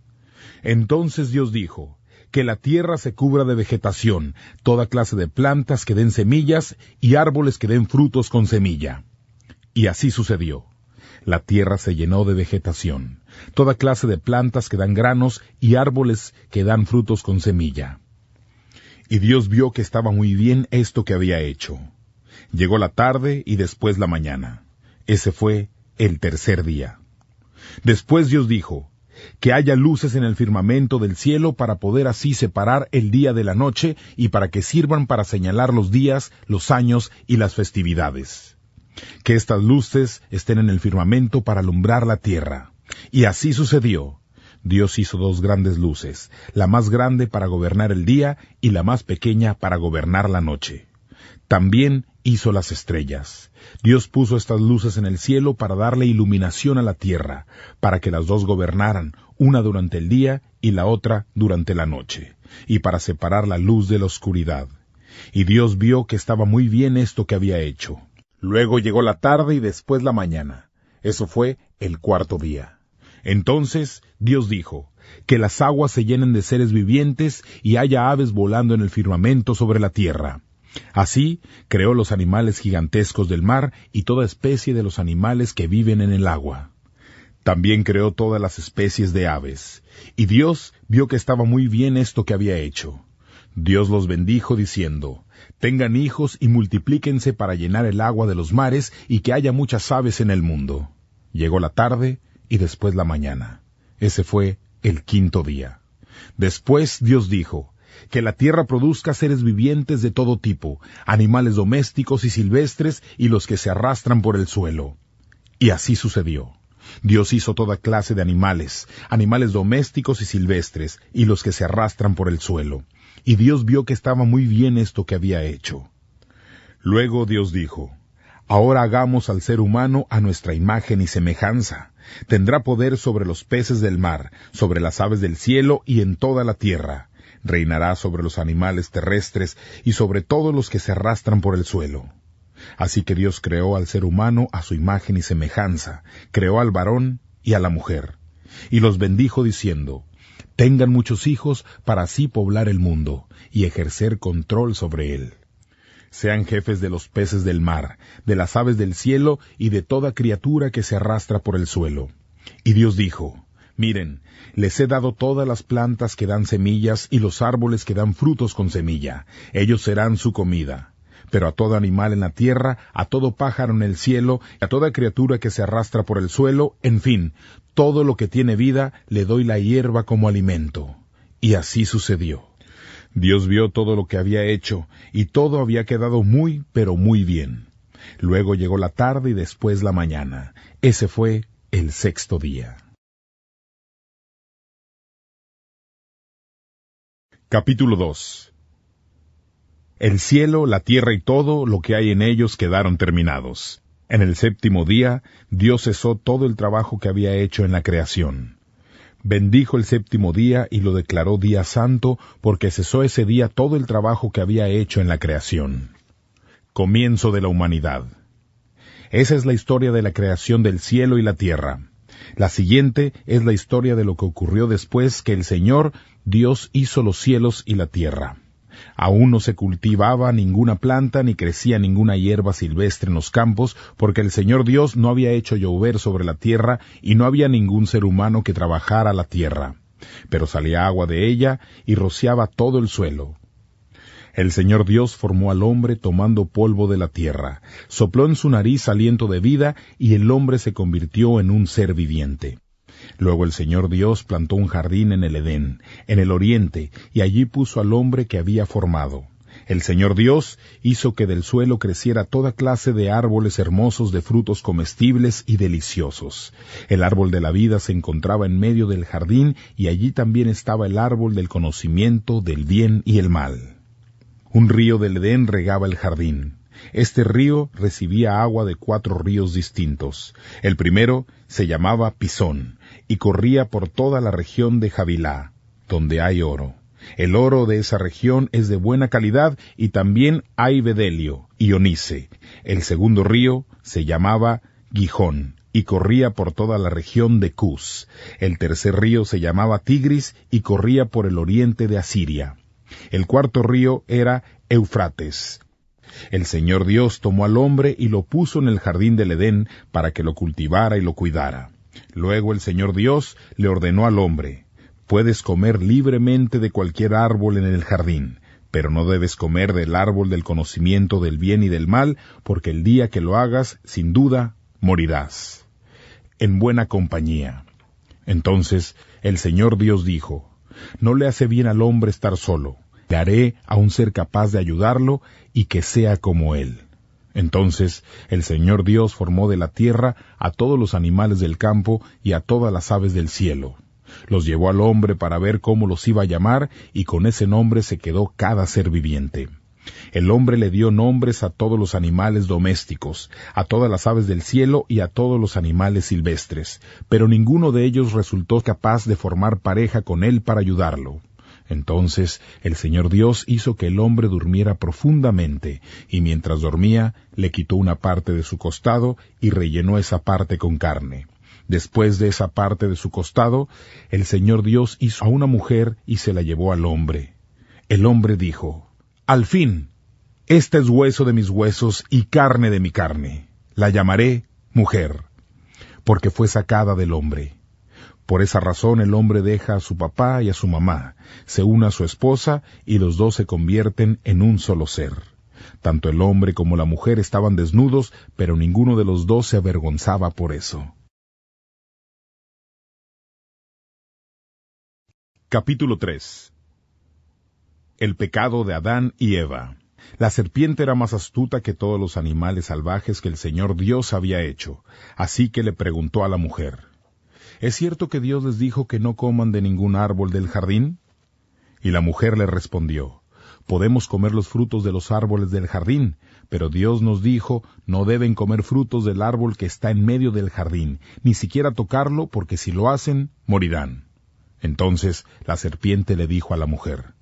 Entonces Dios dijo, «Que la tierra se cubra de vegetación, toda clase de plantas que den semillas y árboles que den frutos con semilla». Y así sucedió. La tierra se llenó de vegetación, toda clase de plantas que dan granos y árboles que dan frutos con semilla. Y Dios vio que estaba muy bien esto que había hecho. Llegó la tarde y después la mañana. Ese fue el tercer día. Después Dios dijo, «Que haya luces en el firmamento del cielo para poder así separar el día de la noche y para que sirvan para señalar los días, los años y las festividades. Que estas luces estén en el firmamento para alumbrar la tierra». Y así sucedió. Dios hizo 2 grandes luces, la más grande para gobernar el día y la más pequeña para gobernar la noche. También hizo las estrellas. Dios puso estas luces en el cielo para darle iluminación a la tierra, para que las 2 gobernaran, una durante el día y la otra durante la noche, y para separar la luz de la oscuridad. Y Dios vio que estaba muy bien esto que había hecho. Luego llegó la tarde y después la mañana. Eso fue el cuarto día. Entonces Dios dijo, «Que las aguas se llenen de seres vivientes y haya aves volando en el firmamento sobre la tierra». Así creó los animales gigantescos del mar y toda especie de los animales que viven en el agua. También creó todas las especies de aves. Y Dios vio que estaba muy bien esto que había hecho. Dios los bendijo diciendo, «Tengan hijos y multiplíquense para llenar el agua de los mares y que haya muchas aves en el mundo». Llegó la tarde y después la mañana. Ese fue el quinto día. Después Dios dijo, «Que la tierra produzca seres vivientes de todo tipo, animales domésticos y silvestres y los que se arrastran por el suelo». Y así sucedió. Dios hizo toda clase de animales, animales domésticos y silvestres, y los que se arrastran por el suelo. Y Dios vio que estaba muy bien esto que había hecho. Luego Dios dijo, «Ahora hagamos al ser humano a nuestra imagen y semejanza. Tendrá poder sobre los peces del mar, sobre las aves del cielo y en toda la tierra. Reinará sobre los animales terrestres y sobre todos los que se arrastran por el suelo». Así que Dios creó al ser humano a su imagen y semejanza, creó al varón y a la mujer. Y los bendijo diciendo: tengan muchos hijos para así poblar el mundo y ejercer control sobre él. Sean jefes de los peces del mar, de las aves del cielo y de toda criatura que se arrastra por el suelo. Y Dios dijo: miren, les he dado todas las plantas que dan semillas y los árboles que dan frutos con semilla. Ellos serán su comida. Pero a todo animal en la tierra, a todo pájaro en el cielo, a toda criatura que se arrastra por el suelo, en fin, todo lo que tiene vida, le doy la hierba como alimento. Y así sucedió. Dios vio todo lo que había hecho, y todo había quedado muy, pero muy bien. Luego llegó la tarde y después la mañana. Ese fue el sexto día. Capítulo 2. El cielo, la tierra y todo lo que hay en ellos quedaron terminados. En el séptimo día, Dios cesó todo el trabajo que había hecho en la creación. Bendijo el séptimo día y lo declaró día santo, porque cesó ese día todo el trabajo que había hecho en la creación. Comienzo de la humanidad. Esa es la historia de la creación del cielo y la tierra. La siguiente es la historia de lo que ocurrió después que el Señor, Dios, hizo los cielos y la tierra. Aún no se cultivaba ninguna planta ni crecía ninguna hierba silvestre en los campos, porque el Señor Dios no había hecho llover sobre la tierra y no había ningún ser humano que trabajara la tierra. Pero salía agua de ella y rociaba todo el suelo. El Señor Dios formó al hombre tomando polvo de la tierra, sopló en su nariz aliento de vida y el hombre se convirtió en un ser viviente. Luego el Señor Dios plantó un jardín en el Edén, en el oriente, y allí puso al hombre que había formado. El Señor Dios hizo que del suelo creciera toda clase de árboles hermosos de frutos comestibles y deliciosos. El árbol de la vida se encontraba en medio del jardín, y allí también estaba el árbol del conocimiento del bien y el mal. Un río del Edén regaba el jardín. Este río recibía agua de 4 ríos distintos. El primero se llamaba Pisón, y corría por toda la región de Havilá, donde hay oro. El oro de esa región es de buena calidad, y también hay bedelio y onice. El segundo río se llamaba Gijón, y corría por toda la región de Cus. El tercer río se llamaba Tigris, y corría por el oriente de Asiria. El cuarto río era Eufrates. El Señor Dios tomó al hombre y lo puso en el jardín del Edén para que lo cultivara y lo cuidara. Luego el Señor Dios le ordenó al hombre: puedes comer libremente de cualquier árbol en el jardín, pero no debes comer del árbol del conocimiento del bien y del mal, porque el día que lo hagas, sin duda, morirás. En buena compañía. Entonces el Señor Dios dijo: no le hace bien al hombre estar solo. Le haré a un ser capaz de ayudarlo y que sea como él. Entonces el Señor Dios formó de la tierra a todos los animales del campo y a todas las aves del cielo. Los llevó al hombre para ver cómo los iba a llamar, y con ese nombre se quedó cada ser viviente. El hombre le dio nombres a todos los animales domésticos, a todas las aves del cielo y a todos los animales silvestres, pero ninguno de ellos resultó capaz de formar pareja con él para ayudarlo. Entonces el Señor Dios hizo que el hombre durmiera profundamente, y mientras dormía le quitó una parte de su costado y rellenó esa parte con carne. Después de esa parte de su costado, el Señor Dios hizo a una mujer y se la llevó al hombre. El hombre dijo: al fin, esta es hueso de mis huesos y carne de mi carne. La llamaré mujer, porque fue sacada del hombre. Por esa razón el hombre deja a su papá y a su mamá, se une a su esposa y los dos se convierten en un solo ser. Tanto el hombre como la mujer estaban desnudos, pero ninguno de los dos se avergonzaba por eso. Capítulo 3. El pecado de Adán y Eva. La serpiente era más astuta que todos los animales salvajes que el Señor Dios había hecho, así que le preguntó a la mujer: ¿es cierto que Dios les dijo que no coman de ningún árbol del jardín? Y la mujer le respondió: podemos comer los frutos de los árboles del jardín, pero Dios nos dijo: no deben comer frutos del árbol que está en medio del jardín, ni siquiera tocarlo, porque si lo hacen, morirán. Entonces la serpiente le dijo a la mujer: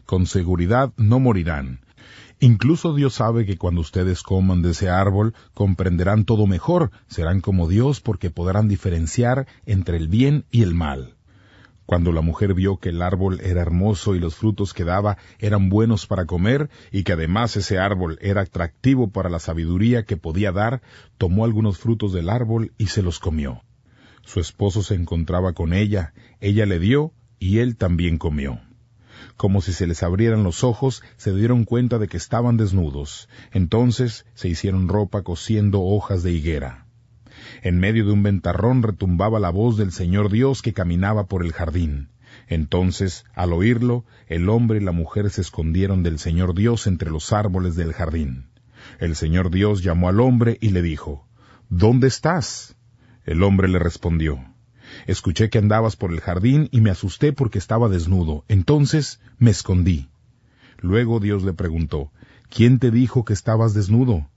con seguridad no morirán, Incluso Dios sabe que cuando ustedes coman de ese árbol, comprenderán todo mejor, serán como Dios porque podrán diferenciar entre el bien y el mal. Cuando la mujer vio que el árbol era hermoso y los frutos que daba eran buenos para comer, y que además ese árbol era atractivo para la sabiduría que podía dar, tomó algunos frutos del árbol y se los comió. Su esposo se encontraba con ella le dio, y él también comió. Como si se les abrieran los ojos, se dieron cuenta de que estaban desnudos. Entonces se hicieron ropa cosiendo hojas de higuera. En medio de un ventarrón retumbaba la voz del Señor Dios que caminaba por el jardín. Entonces, al oírlo, el hombre y la mujer se escondieron del Señor Dios entre los árboles del jardín. El Señor Dios llamó al hombre y le dijo, «¿Dónde estás?» El hombre le respondió, «Escuché que andabas por el jardín y me asusté porque estaba desnudo. Entonces me escondí». Luego Dios le preguntó, «¿Quién te dijo que estabas desnudo?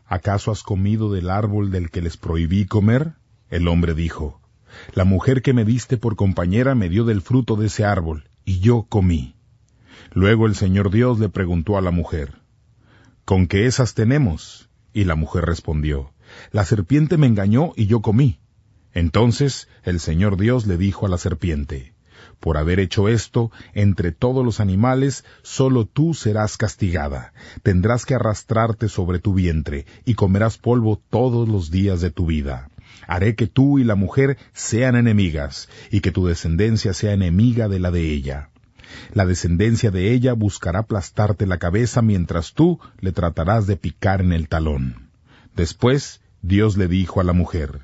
¿Acaso has comido del árbol del que les prohibí comer?» El hombre dijo, «La mujer que me diste por compañera me dio del fruto de ese árbol, y yo comí». Luego el Señor Dios le preguntó a la mujer, «¿Con qué esas tenemos?» Y la mujer respondió, «La serpiente me engañó y yo comí». Entonces el Señor Dios le dijo a la serpiente, «Por haber hecho esto, entre todos los animales, solo tú serás castigada. Tendrás que arrastrarte sobre tu vientre, y comerás polvo todos los días de tu vida. Haré que tú y la mujer sean enemigas, y que tu descendencia sea enemiga de la de ella. La descendencia de ella buscará aplastarte la cabeza, mientras tú le tratarás de picar en el talón». Después Dios le dijo a la mujer,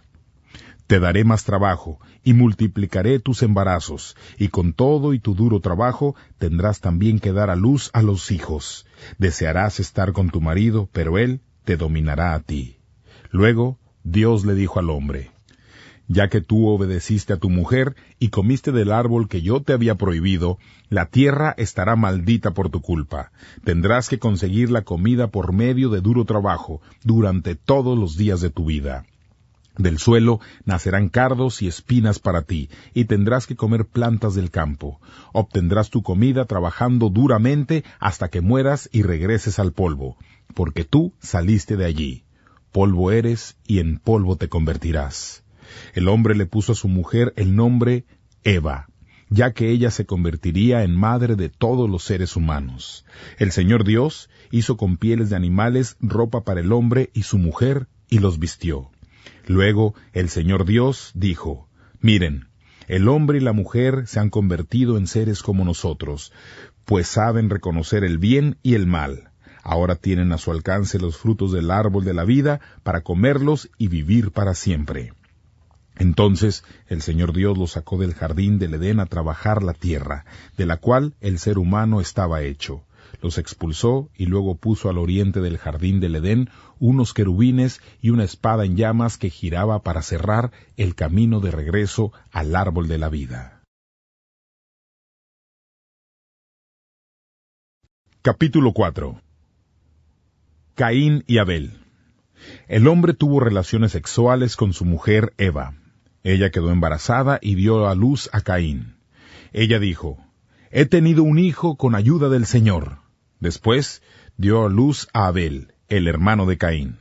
«Te daré más trabajo, y multiplicaré tus embarazos, y con todo y tu duro trabajo tendrás también que dar a luz a los hijos. Desearás estar con tu marido, pero él te dominará a ti». Luego Dios le dijo al hombre, «Ya que tú obedeciste a tu mujer y comiste del árbol que yo te había prohibido, la tierra estará maldita por tu culpa. Tendrás que conseguir la comida por medio de duro trabajo durante todos los días de tu vida. Del suelo nacerán cardos y espinas para ti, y tendrás que comer plantas del campo. Obtendrás tu comida trabajando duramente hasta que mueras y regreses al polvo, porque tú saliste de allí. Polvo eres y en polvo te convertirás». El hombre le puso a su mujer el nombre Eva, ya que ella se convertiría en madre de todos los seres humanos. El Señor Dios hizo con pieles de animales ropa para el hombre y su mujer, y los vistió. Luego el Señor Dios dijo, «Miren, el hombre y la mujer se han convertido en seres como nosotros, pues saben reconocer el bien y el mal. Ahora tienen a su alcance los frutos del árbol de la vida para comerlos y vivir para siempre». Entonces el Señor Dios los sacó del jardín del Edén a trabajar la tierra, de la cual el ser humano estaba hecho. Los expulsó y luego puso al oriente del jardín del Edén unos querubines y una espada en llamas que giraba para cerrar el camino de regreso al árbol de la vida. Capítulo 4. Caín y Abel. El hombre tuvo relaciones sexuales con su mujer Eva. Ella quedó embarazada y dio a luz a Caín. Ella dijo, «He tenido un hijo con ayuda del Señor». Después dio a luz a Abel, el hermano de Caín.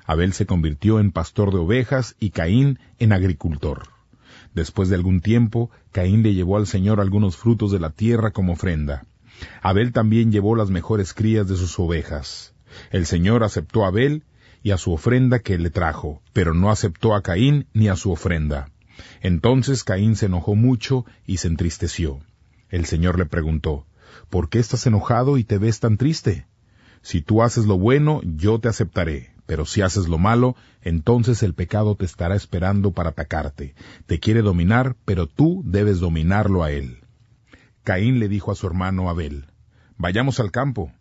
Abel se convirtió en pastor de ovejas y Caín en agricultor. Después de algún tiempo, Caín le llevó al Señor algunos frutos de la tierra como ofrenda. Abel también llevó las mejores crías de sus ovejas. El Señor aceptó a Abel y a su ofrenda que le trajo, pero no aceptó a Caín ni a su ofrenda. Entonces Caín se enojó mucho y se entristeció. El Señor le preguntó, «¿Por qué estás enojado y te ves tan triste? Si tú haces lo bueno, yo te aceptaré, pero si haces lo malo, entonces el pecado te estará esperando para atacarte. Te quiere dominar, pero tú debes dominarlo a él». Caín le dijo a su hermano Abel, «Vayamos al campo».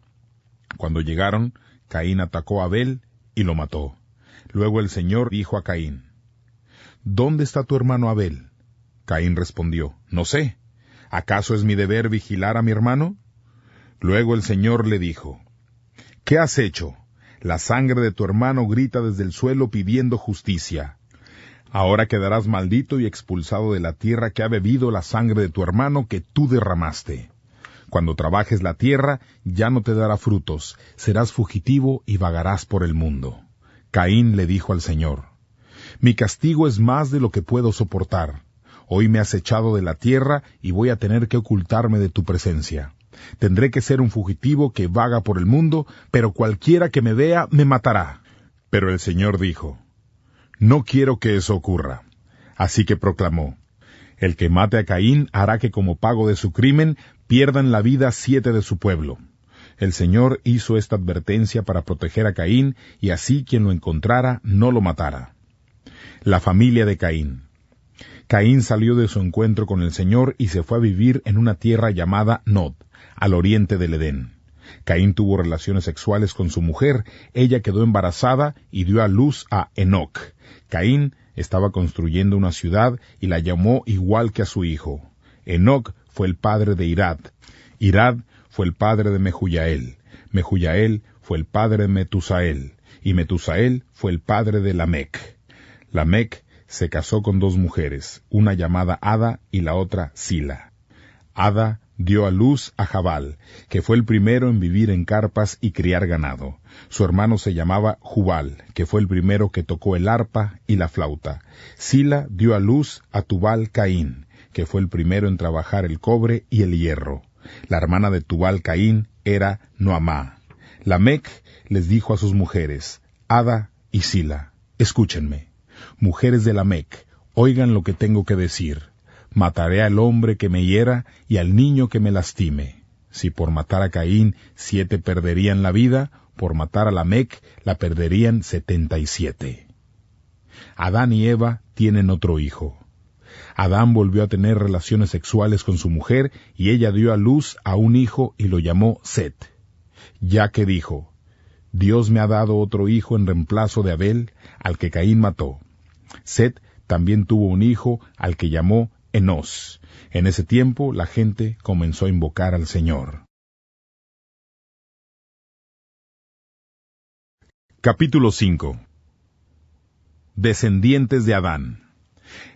Cuando llegaron, Caín atacó a Abel y lo mató. Luego el Señor dijo a Caín, «¿Dónde está tu hermano Abel?» Caín respondió, «No sé. ¿Acaso es mi deber vigilar a mi hermano?» Luego el Señor le dijo, «¿Qué has hecho? La sangre de tu hermano grita desde el suelo pidiendo justicia. Ahora quedarás maldito y expulsado de la tierra que ha bebido la sangre de tu hermano que tú derramaste. Cuando trabajes la tierra, ya no te dará frutos, serás fugitivo y vagarás por el mundo. Caín le dijo al Señor: Mi castigo es más de lo que puedo soportar. Hoy me has echado de la tierra y voy a tener que ocultarme de tu presencia. Tendré que ser un fugitivo que vaga por el mundo, pero cualquiera que me vea me matará. Pero el Señor dijo: No quiero que eso ocurra. Así que proclamó: El que mate a Caín hará que como pago de su crimen pierdan la vida 7 de su pueblo. El Señor hizo esta advertencia para proteger a Caín, y así quien lo encontrara no lo matara. La familia de Caín. Caín salió de su encuentro con el Señor y se fue a vivir en una tierra llamada Nod, al oriente del Edén. Caín tuvo relaciones sexuales con su mujer, ella quedó embarazada y dio a luz a Enoc. Caín estaba construyendo una ciudad y la llamó igual que a su hijo. Enoc fue el padre de Irad. Irad fue el padre de Mehujael. Mehujael fue el padre de Metusael. Y Metusael fue el padre de Lamec. Lamec se casó con 2 mujeres, una llamada Ada y la otra Sila. Ada dio a luz a Jabal, que fue el primero en vivir en carpas y criar ganado. Su hermano se llamaba Jubal, que fue el primero que tocó el arpa y la flauta. Sila dio a luz a Tubal Caín, que fue el primero en trabajar el cobre y el hierro. La hermana de Tubal Caín era Noamá. Lamec les dijo a sus mujeres, Ada y Sila: Escúchenme, mujeres de Lamec, oigan lo que tengo que decir. Mataré al hombre que me hiera y al niño que me lastime. Si por matar a Caín 7 perderían la vida, por matar a Lamec la perderían 77. Adán y Eva tienen otro hijo. Adán volvió a tener relaciones sexuales con su mujer y ella dio a luz a un hijo y lo llamó Set, ya que dijo: Dios me ha dado otro hijo en reemplazo de Abel, al que Caín mató. Set también tuvo un hijo al que llamó Enos. En ese tiempo la gente comenzó a invocar al Señor. Capítulo 5. Descendientes de Adán.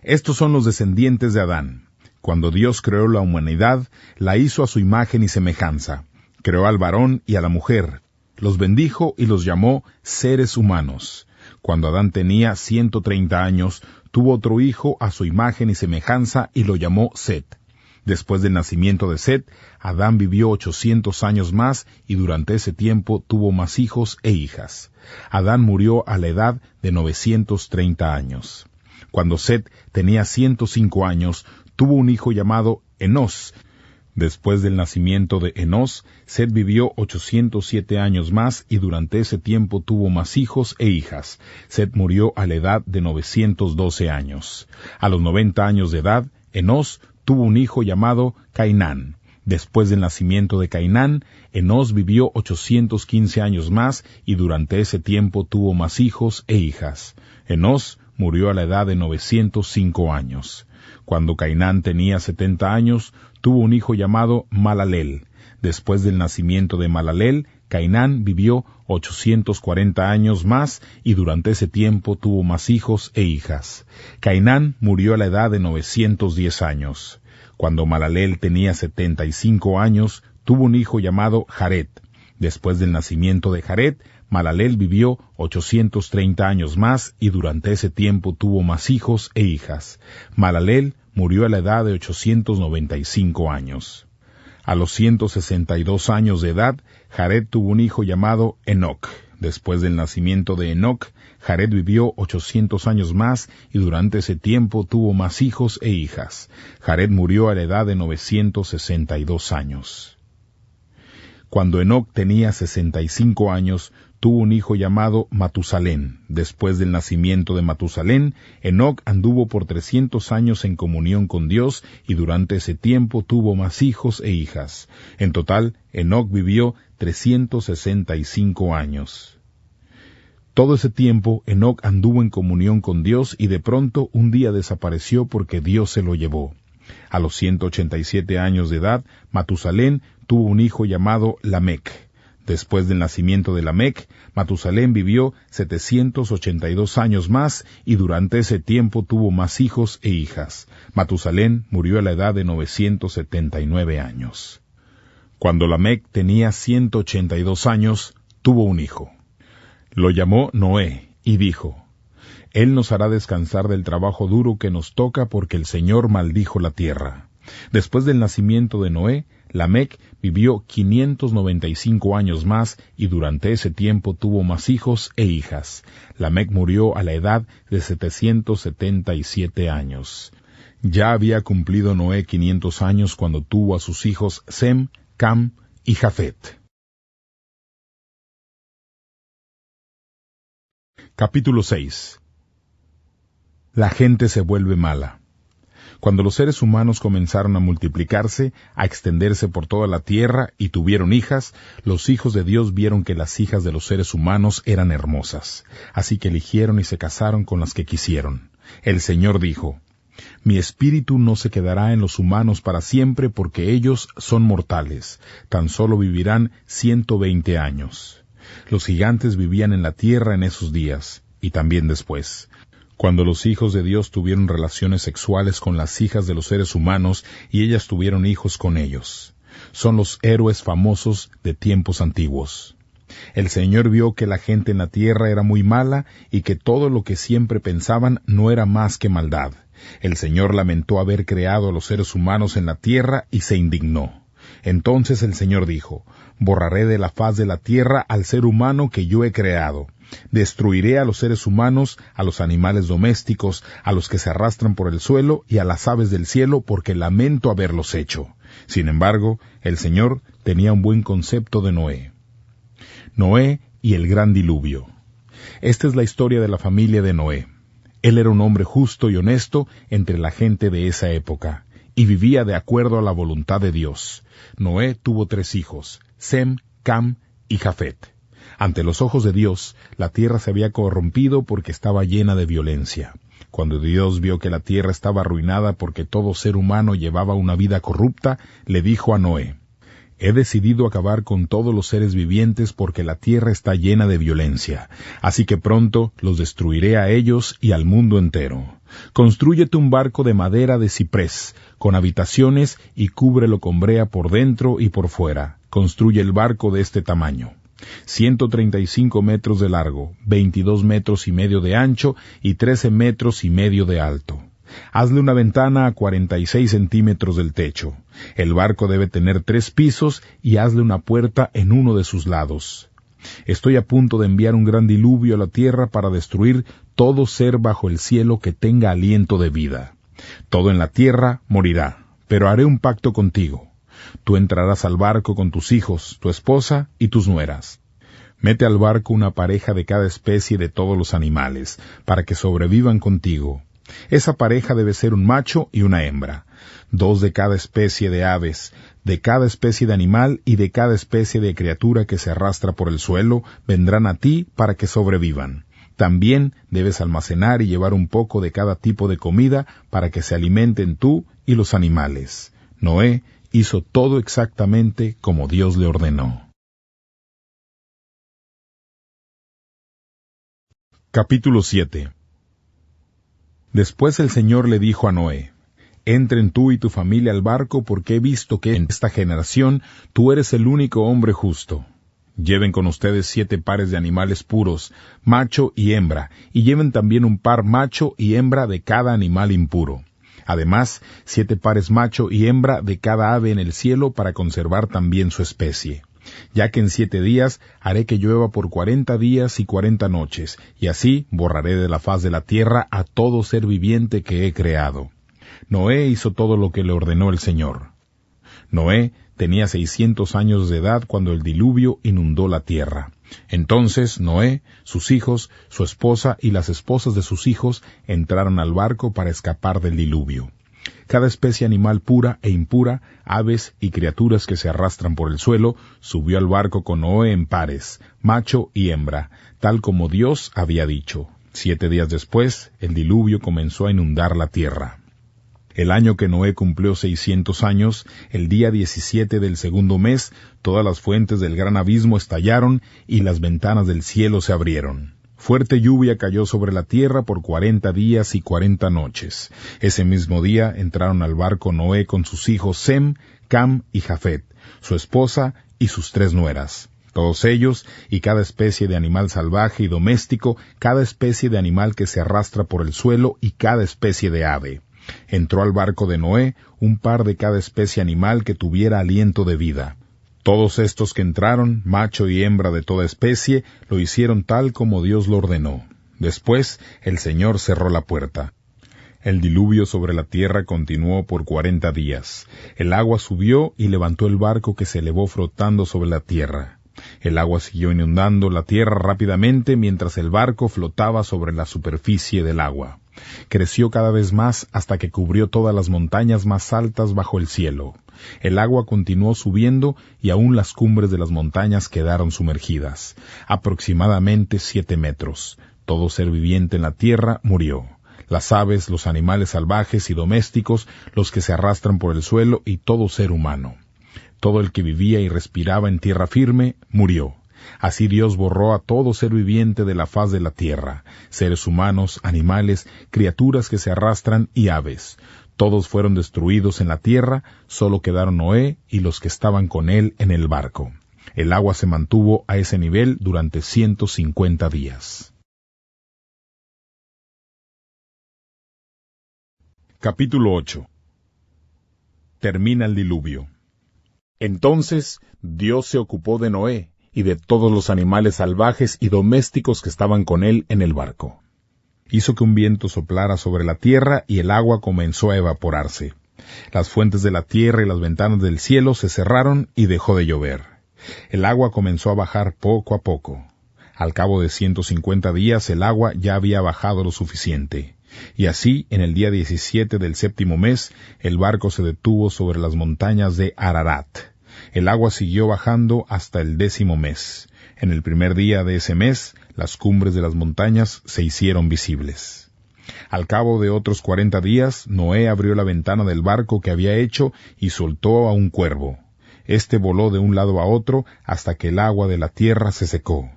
Estos son los descendientes de Adán. Cuando Dios creó la humanidad, la hizo a su imagen y semejanza. Creó al varón y a la mujer. Los bendijo y los llamó seres humanos. Cuando Adán tenía 130 años, tuvo otro hijo a su imagen y semejanza y lo llamó Set. Después del nacimiento de Set, Adán vivió 800 años más y durante ese tiempo tuvo más hijos e hijas. Adán murió a la edad de 930 años. Cuando Set tenía 105 años, tuvo un hijo llamado Enos. Después del nacimiento de Enos, Set vivió 807 años más y durante ese tiempo tuvo más hijos e hijas. Set murió a la edad de 912 años. A los 90 años de edad, Enos tuvo un hijo llamado Cainán. Después del nacimiento de Cainán, Enos vivió 815 años más y durante ese tiempo tuvo más hijos e hijas. Enos murió a la edad de 905 años. Cuando Cainán tenía 70 años, tuvo un hijo llamado Malaleel. Después del nacimiento de Malaleel, Cainán vivió 840 años más y durante ese tiempo tuvo más hijos e hijas. Cainán murió a la edad de 910 años. Cuando Malaleel tenía 75 años, tuvo un hijo llamado Jared. Después del nacimiento de Jared, Malaleel vivió 830 años más y durante ese tiempo tuvo más hijos e hijas. Malaleel murió a la edad de 895 años. A los 162 años de edad, Jared tuvo un hijo llamado Enoc. Después del nacimiento de Enoc, Jared vivió 800 años más y durante ese tiempo tuvo más hijos e hijas. Jared murió a la edad de 962 años. Cuando Enoc tenía 65 años, tuvo un hijo llamado Matusalén. Después del nacimiento de Matusalén, Enoc anduvo por 300 años en comunión con Dios y durante ese tiempo tuvo más hijos e hijas. En total, Enoc vivió 365 años. Todo ese tiempo, Enoc anduvo en comunión con Dios y de pronto un día desapareció porque Dios se lo llevó. A los 187 años de edad, Matusalén tuvo un hijo llamado Lamec. Después del nacimiento de Lamec, Matusalén vivió 782 años más y durante ese tiempo tuvo más hijos e hijas. Matusalén murió a la edad de 979 años. Cuando Lamec tenía 182 años, tuvo un hijo. Lo llamó Noé, y dijo: Él nos hará descansar del trabajo duro que nos toca, porque el Señor maldijo la tierra. Después del nacimiento de Noé, Lamec vivió 595 años más, y durante ese tiempo tuvo más hijos e hijas. Lamec murió a la edad de 777 años. Ya había cumplido Noé 500 años cuando tuvo a sus hijos Sem, Cam y Jafet. Capítulo 6. La gente se vuelve mala. Cuando los seres humanos comenzaron a multiplicarse, a extenderse por toda la tierra y tuvieron hijas, los hijos de Dios vieron que las hijas de los seres humanos eran hermosas, así que eligieron y se casaron con las que quisieron. El Señor dijo: Mi espíritu no se quedará en los humanos para siempre, porque ellos son mortales, tan solo vivirán 120 años. Los gigantes vivían en la tierra en esos días, y también después. Cuando los hijos de Dios tuvieron relaciones sexuales con las hijas de los seres humanos, y ellas tuvieron hijos con ellos. Son los héroes famosos de tiempos antiguos. El Señor vio que la gente en la tierra era muy mala, y que todo lo que siempre pensaban no era más que maldad. El Señor lamentó haber creado a los seres humanos en la tierra, y se indignó. Entonces el Señor dijo: Borraré de la faz de la tierra al ser humano que yo he creado. Destruiré a los seres humanos, a los animales domésticos, a los que se arrastran por el suelo y a las aves del cielo, porque lamento haberlos hecho. Sin embargo, el Señor tenía un buen concepto de Noé. Noé y el gran diluvio. Esta es la historia de la familia de Noé. Él era un hombre justo y honesto entre la gente de esa época, y vivía de acuerdo a la voluntad de Dios. Noé tuvo 3 hijos, Sem, Cam y Jafet. Ante los ojos de Dios, la tierra se había corrompido porque estaba llena de violencia. Cuando Dios vio que la tierra estaba arruinada porque todo ser humano llevaba una vida corrupta, le dijo a Noé: He decidido acabar con todos los seres vivientes porque la tierra está llena de violencia, así que pronto los destruiré a ellos y al mundo entero. Constrúyete un barco de madera de ciprés, con habitaciones, y cúbrelo con brea por dentro y por fuera. Construye el barco de este tamaño: 135 metros de largo, 22 metros y medio de ancho y 13 metros y medio de alto. Hazle una ventana a 46 centímetros del techo. El barco debe tener 3 pisos y hazle una puerta en uno de sus lados. Estoy a punto de enviar un gran diluvio a la tierra para destruir todo ser bajo el cielo que tenga aliento de vida. Todo en la tierra morirá, pero haré un pacto contigo. Tú entrarás al barco con tus hijos, tu esposa y tus nueras. Mete al barco una pareja de cada especie de todos los animales, para que sobrevivan contigo. Esa pareja debe ser un macho y una hembra, 2 de cada especie de aves, de cada especie de animal y de cada especie de criatura que se arrastra por el suelo, vendrán a ti para que sobrevivan. También debes almacenar y llevar un poco de cada tipo de comida para que se alimenten tú y los animales. Noé hizo todo exactamente como Dios le ordenó. Capítulo 7. Después el Señor le dijo a Noé: Entren tú y tu familia al barco, porque he visto que en esta generación tú eres el único hombre justo. Lleven con ustedes 7 pares de animales puros, macho y hembra, y lleven también un par macho y hembra de cada animal impuro. Además, 7 pares macho y hembra de cada ave en el cielo para conservar también su especie. Ya que en 7 días haré que llueva por 40 días y 40 noches, y así borraré de la faz de la tierra a todo ser viviente que he creado. Noé hizo todo lo que le ordenó el Señor. Noé tenía 600 años de edad cuando el diluvio inundó la tierra. Entonces Noé, sus hijos, su esposa y las esposas de sus hijos entraron al barco para escapar del diluvio. Cada especie animal pura e impura, aves y criaturas que se arrastran por el suelo, subió al barco con Noé en pares, macho y hembra, tal como Dios había dicho. 7 días después, el diluvio comenzó a inundar la tierra. El año que Noé cumplió 600 años, el día 17 del segundo mes, todas las fuentes del gran abismo estallaron y las ventanas del cielo se abrieron. Fuerte lluvia cayó sobre la tierra por 40 días y 40 noches. Ese mismo día entraron al barco Noé con sus hijos Sem, Cam y Jafet, su esposa y sus 3 nueras. Todos ellos, y cada especie de animal salvaje y doméstico, cada especie de animal que se arrastra por el suelo y cada especie de ave. Entró al barco de Noé un par de cada especie animal que tuviera aliento de vida. Todos estos que entraron, macho y hembra de toda especie, lo hicieron tal como Dios lo ordenó. Después el Señor cerró la puerta. El diluvio sobre la tierra continuó por 40 días. El agua subió y levantó el barco que se elevó flotando sobre la tierra. El agua siguió inundando la tierra rápidamente mientras el barco flotaba sobre la superficie del agua. Creció cada vez más hasta que cubrió todas las montañas más altas bajo el cielo. El agua continuó subiendo y aún las cumbres de las montañas quedaron sumergidas. Aproximadamente 7 metros. Todo ser viviente en la tierra murió. Las aves, los animales salvajes y domésticos, los que se arrastran por el suelo y todo ser humano. Todo el que vivía y respiraba en tierra firme murió. Así Dios borró a todo ser viviente de la faz de la tierra, seres humanos, animales, criaturas que se arrastran y aves. Todos fueron destruidos en la tierra, solo quedaron Noé y los que estaban con él en el barco. El agua se mantuvo a ese nivel durante 150 días. Capítulo 8. Termina el diluvio. Entonces Dios se ocupó de Noé y de todos los animales salvajes y domésticos que estaban con él en el barco. Hizo que un viento soplara sobre la tierra y el agua comenzó a evaporarse. Las fuentes de la tierra y las ventanas del cielo se cerraron y dejó de llover. El agua comenzó a bajar poco a poco. Al cabo de 150 días el agua ya había bajado lo suficiente. Y así, en el día 17 del 7º mes, el barco se detuvo sobre las montañas de Ararat. El agua siguió bajando hasta el 10º mes. En el primer día de ese mes, las cumbres de las montañas se hicieron visibles. Al cabo de otros 40 días, Noé abrió la ventana del barco que había hecho y soltó a un cuervo. Este voló de un lado a otro hasta que el agua de la tierra se secó.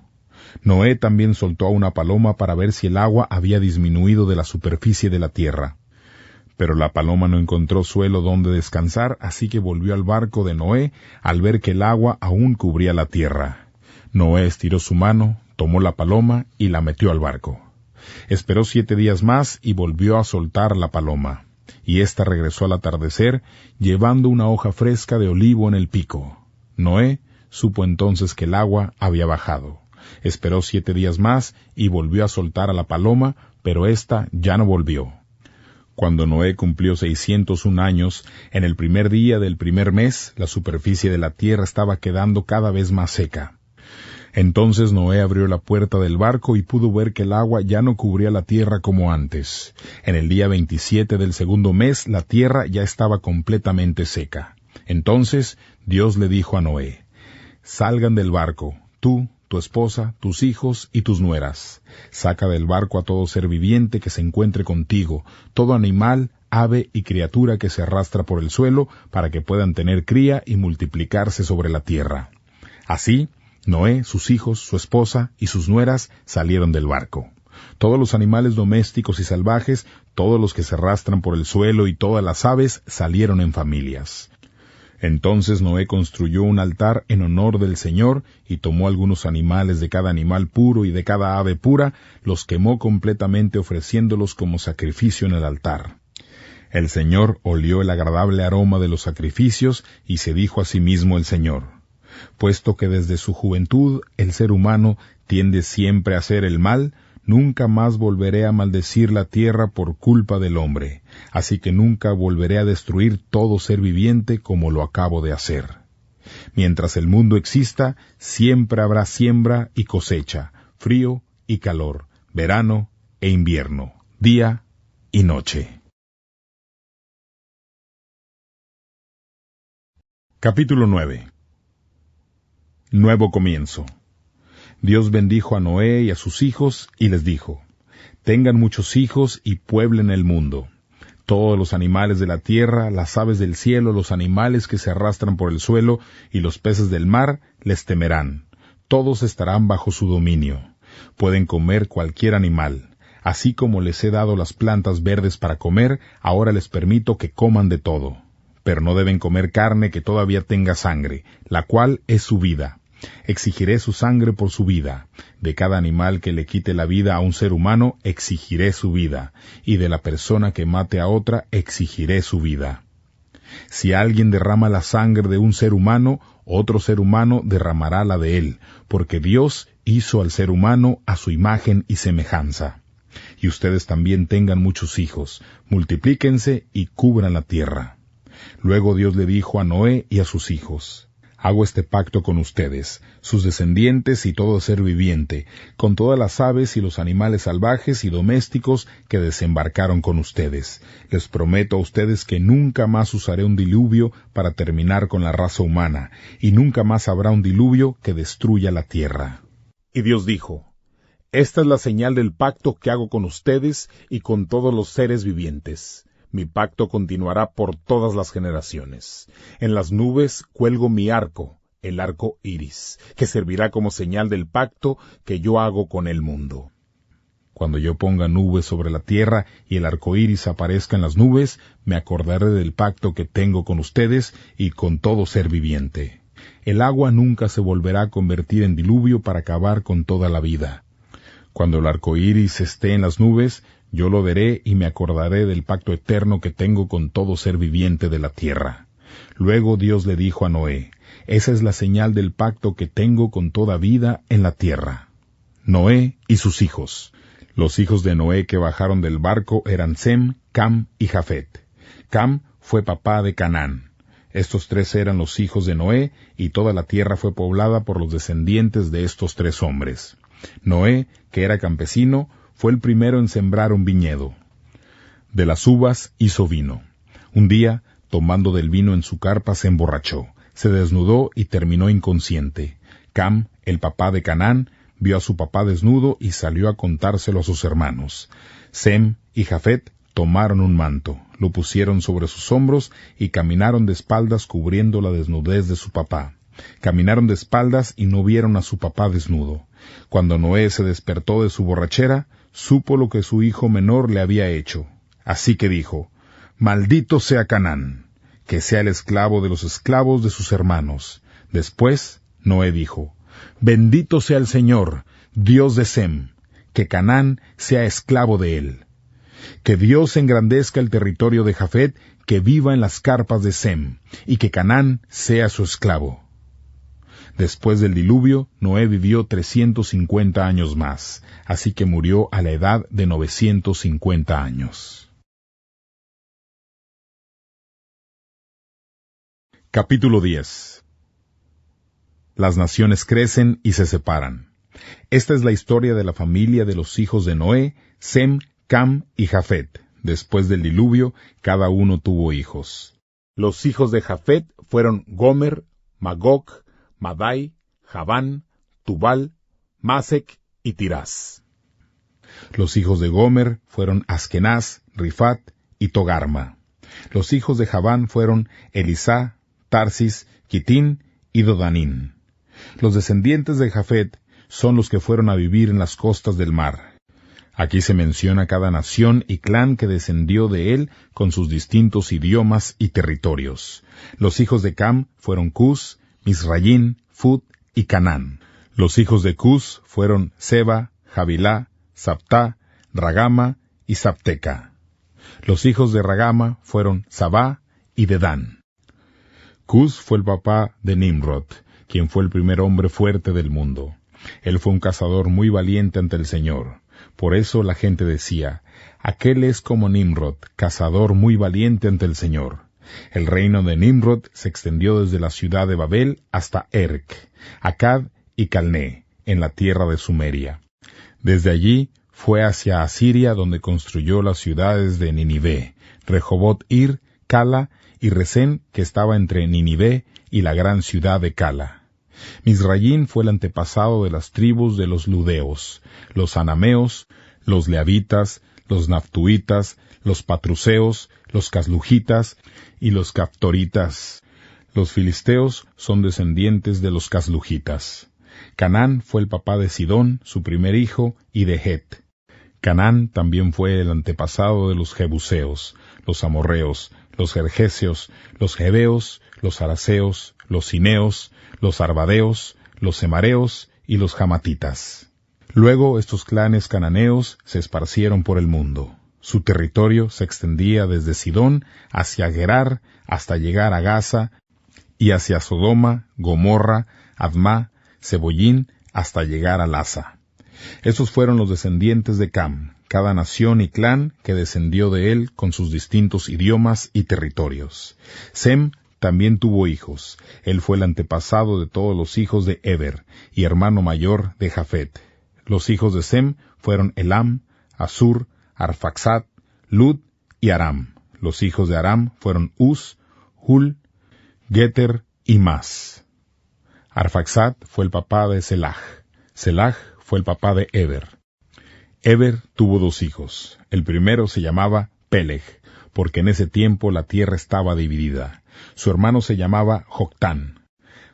Noé también soltó a una paloma para ver si el agua había disminuido de la superficie de la tierra. Pero la paloma no encontró suelo donde descansar, así que volvió al barco de Noé al ver que el agua aún cubría la tierra. Noé estiró su mano, tomó la paloma y la metió al barco. Esperó 7 días más y volvió a soltar la paloma. Y ésta regresó al atardecer, llevando una hoja fresca de olivo en el pico. Noé supo entonces que el agua había bajado. Esperó 7 días más y volvió a soltar a la paloma, pero ésta ya no volvió. Cuando Noé cumplió 601 años, en el primer día del primer mes, la superficie de la tierra estaba quedando cada vez más seca. Entonces Noé abrió la puerta del barco y pudo ver que el agua ya no cubría la tierra como antes. En el día 27 del 2º mes, la tierra ya estaba completamente seca. Entonces Dios le dijo a Noé: «Salgan del barco, tú, tu esposa, tus hijos y tus nueras. Saca del barco a todo ser viviente que se encuentre contigo, todo animal, ave y criatura que se arrastra por el suelo, para que puedan tener cría y multiplicarse sobre la tierra». Así, Noé, sus hijos, su esposa y sus nueras salieron del barco. Todos los animales domésticos y salvajes, todos los que se arrastran por el suelo y todas las aves salieron en familias. Entonces Noé construyó un altar en honor del Señor y tomó algunos animales de cada animal puro y de cada ave pura, los quemó completamente ofreciéndolos como sacrificio en el altar. El Señor olió el agradable aroma de los sacrificios y se dijo a sí mismo el Señor: «Puesto que desde su juventud el ser humano tiende siempre a hacer el mal, nunca más volveré a maldecir la tierra por culpa del hombre, así que nunca volveré a destruir todo ser viviente como lo acabo de hacer. Mientras el mundo exista, siempre habrá siembra y cosecha, frío y calor, verano e invierno, día y noche». Capítulo 9. Nuevo comienzo. Dios bendijo a Noé y a sus hijos y les dijo: «Tengan muchos hijos y pueblen el mundo. Todos los animales de la tierra, las aves del cielo, los animales que se arrastran por el suelo y los peces del mar les temerán. Todos estarán bajo su dominio. Pueden comer cualquier animal. Así como les he dado las plantas verdes para comer, ahora les permito que coman de todo. Pero no deben comer carne que todavía tenga sangre, la cual es su vida. Exigiré su sangre por su vida. De cada animal que le quite la vida a un ser humano, exigiré su vida. Y de la persona que mate a otra, exigiré su vida. Si alguien derrama la sangre de un ser humano, otro ser humano derramará la de él, porque Dios hizo al ser humano a su imagen y semejanza. Y ustedes también tengan muchos hijos, multiplíquense y cubran la tierra. Luego Dios le dijo a Noé y a sus hijos: Hago este pacto con ustedes, sus descendientes y todo ser viviente, con todas las aves y los animales salvajes y domésticos que desembarcaron con ustedes. Les prometo a ustedes que nunca más usaré un diluvio para terminar con la raza humana, y nunca más habrá un diluvio que destruya la tierra. Y Dios dijo: Esta es la señal del pacto que hago con ustedes y con todos los seres vivientes. Mi pacto continuará por todas las generaciones. En las nubes cuelgo mi arco, el arco iris, que servirá como señal del pacto que yo hago con el mundo. Cuando yo ponga nubes sobre la tierra y el arco iris aparezca en las nubes, me acordaré del pacto que tengo con ustedes y con todo ser viviente. El agua nunca se volverá a convertir en diluvio para acabar con toda la vida. Cuando el arco iris esté en las nubes, yo lo veré y me acordaré del pacto eterno que tengo con todo ser viviente de la tierra. Luego Dios le dijo a Noé: Esa es la señal del pacto que tengo con toda vida en la tierra. Noé y sus hijos. Los hijos de Noé que bajaron del barco eran Sem, Cam y Jafet. Cam fue papá de Canaán. Estos tres eran los hijos de Noé, y toda la tierra fue poblada por los descendientes de estos tres hombres. Noé, que era campesino, fue el primero en sembrar un viñedo. De las uvas hizo vino. Un día, tomando del vino en su carpa, se emborrachó, se desnudó y terminó inconsciente. Cam, el papá de Canaán, vio a su papá desnudo y salió a contárselo a sus hermanos. Sem y Jafet tomaron un manto, lo pusieron sobre sus hombros y caminaron de espaldas cubriendo la desnudez de su papá. Caminaron de espaldas y no vieron a su papá desnudo. Cuando Noé se despertó de su borrachera, supo lo que su hijo menor le había hecho. Así que dijo: Maldito sea Canaán, que sea el esclavo de los esclavos de sus hermanos. Después, Noé dijo: Bendito sea el Señor, Dios de Sem, que Canaán sea esclavo de él. Que Dios engrandezca el territorio de Jafet, que viva en las carpas de Sem, y que Canaán sea su esclavo. Después del diluvio, Noé vivió 350 años más, así que murió a la edad de 950 años. Capítulo 10. Las naciones crecen y se separan. Esta es la historia de la familia de los hijos de Noé, Sem, Cam y Jafet. Después del diluvio, cada uno tuvo hijos. Los hijos de Jafet fueron Gomer, Magog, Madai, Javán, Tubal, Masec y Tirás. Los hijos de Gomer fueron Askenaz, Rifat y Togarma. Los hijos de Javán fueron Elisá, Tarsis, Quitín y Dodanín. Los descendientes de Jafet son los que fueron a vivir en las costas del mar. Aquí se menciona cada nación y clan que descendió de él con sus distintos idiomas y territorios. Los hijos de Cam fueron Cus, Misrayín, Fut y Canaán. Los hijos de Cus fueron Seba, Javilá, Sabtá, Ragama y Sabteca. Los hijos de Ragama fueron Sabá y Dedán. Cus fue el papá de Nimrod, quien fue el primer hombre fuerte del mundo. Él fue un cazador muy valiente ante el Señor. Por eso la gente decía: aquel es como Nimrod, cazador muy valiente ante el Señor. El reino de Nimrod se extendió desde la ciudad de Babel hasta Erec, Akkad y Calné, en la tierra de Sumeria. Desde allí fue hacia Asiria, donde construyó las ciudades de Ninive, Rehobot-ir, Cala y Resén, que estaba entre Ninive y la gran ciudad de Cala. Misrayín fue el antepasado de las tribus de los ludeos, los anameos, los leavitas, los naftuitas, los patruseos, los caslujitas y los caftoritas. Los filisteos son descendientes de los caslujitas. Canaán fue el papá de Sidón, su primer hijo, y de Het. Canaán también fue el antepasado de los Jebuseos, los Amorreos, los Gergeseos, los Jebeos, los Araseos, los Cineos, los Arbadeos, los Semareos y los Jamatitas. Luego estos clanes cananeos se esparcieron por el mundo. Su territorio se extendía desde Sidón hacia Gerar hasta llegar a Gaza y hacia Sodoma, Gomorra, Admá, Sebollín hasta llegar a Lasa. Estos fueron los descendientes de Cam, cada nación y clan que descendió de él con sus distintos idiomas y territorios. Sem también tuvo hijos. Él fue el antepasado de todos los hijos de Eber y hermano mayor de Jafet. Los hijos de Sem fueron Elam, Asur, Arfaxad, Lud y Aram. Los hijos de Aram fueron Uz, Hul, Geter y Mas. Arfaxad fue el papá de Selaj. Selaj fue el papá de Eber. Eber tuvo 2 hijos. El primero se llamaba Peleg, porque en ese tiempo la tierra estaba dividida. Su hermano se llamaba Joctán.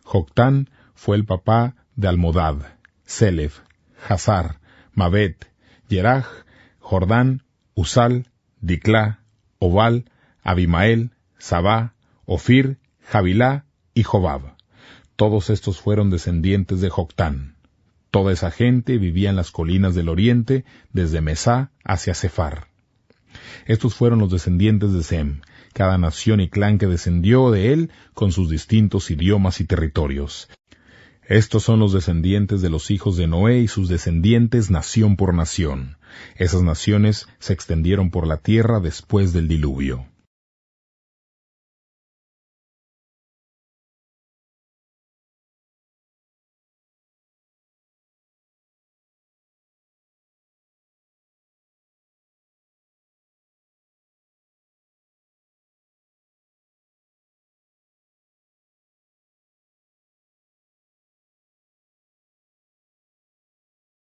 Joctán fue el papá de Almodad, Selef, Hazar, Mabet, Yeraj, Jordán, Usal, Diclá, Obal, Abimael, Sabá, Ofir, Jabilá y Jobab. Todos estos fueron descendientes de Joctán. Toda esa gente vivía en las colinas del oriente, desde Mesá hacia Sefar. Estos fueron los descendientes de Sem, cada nación y clan que descendió de él con sus distintos idiomas y territorios. Estos son los descendientes de los hijos de Noé y sus descendientes nación por nación. Esas naciones se extendieron por la tierra después del diluvio.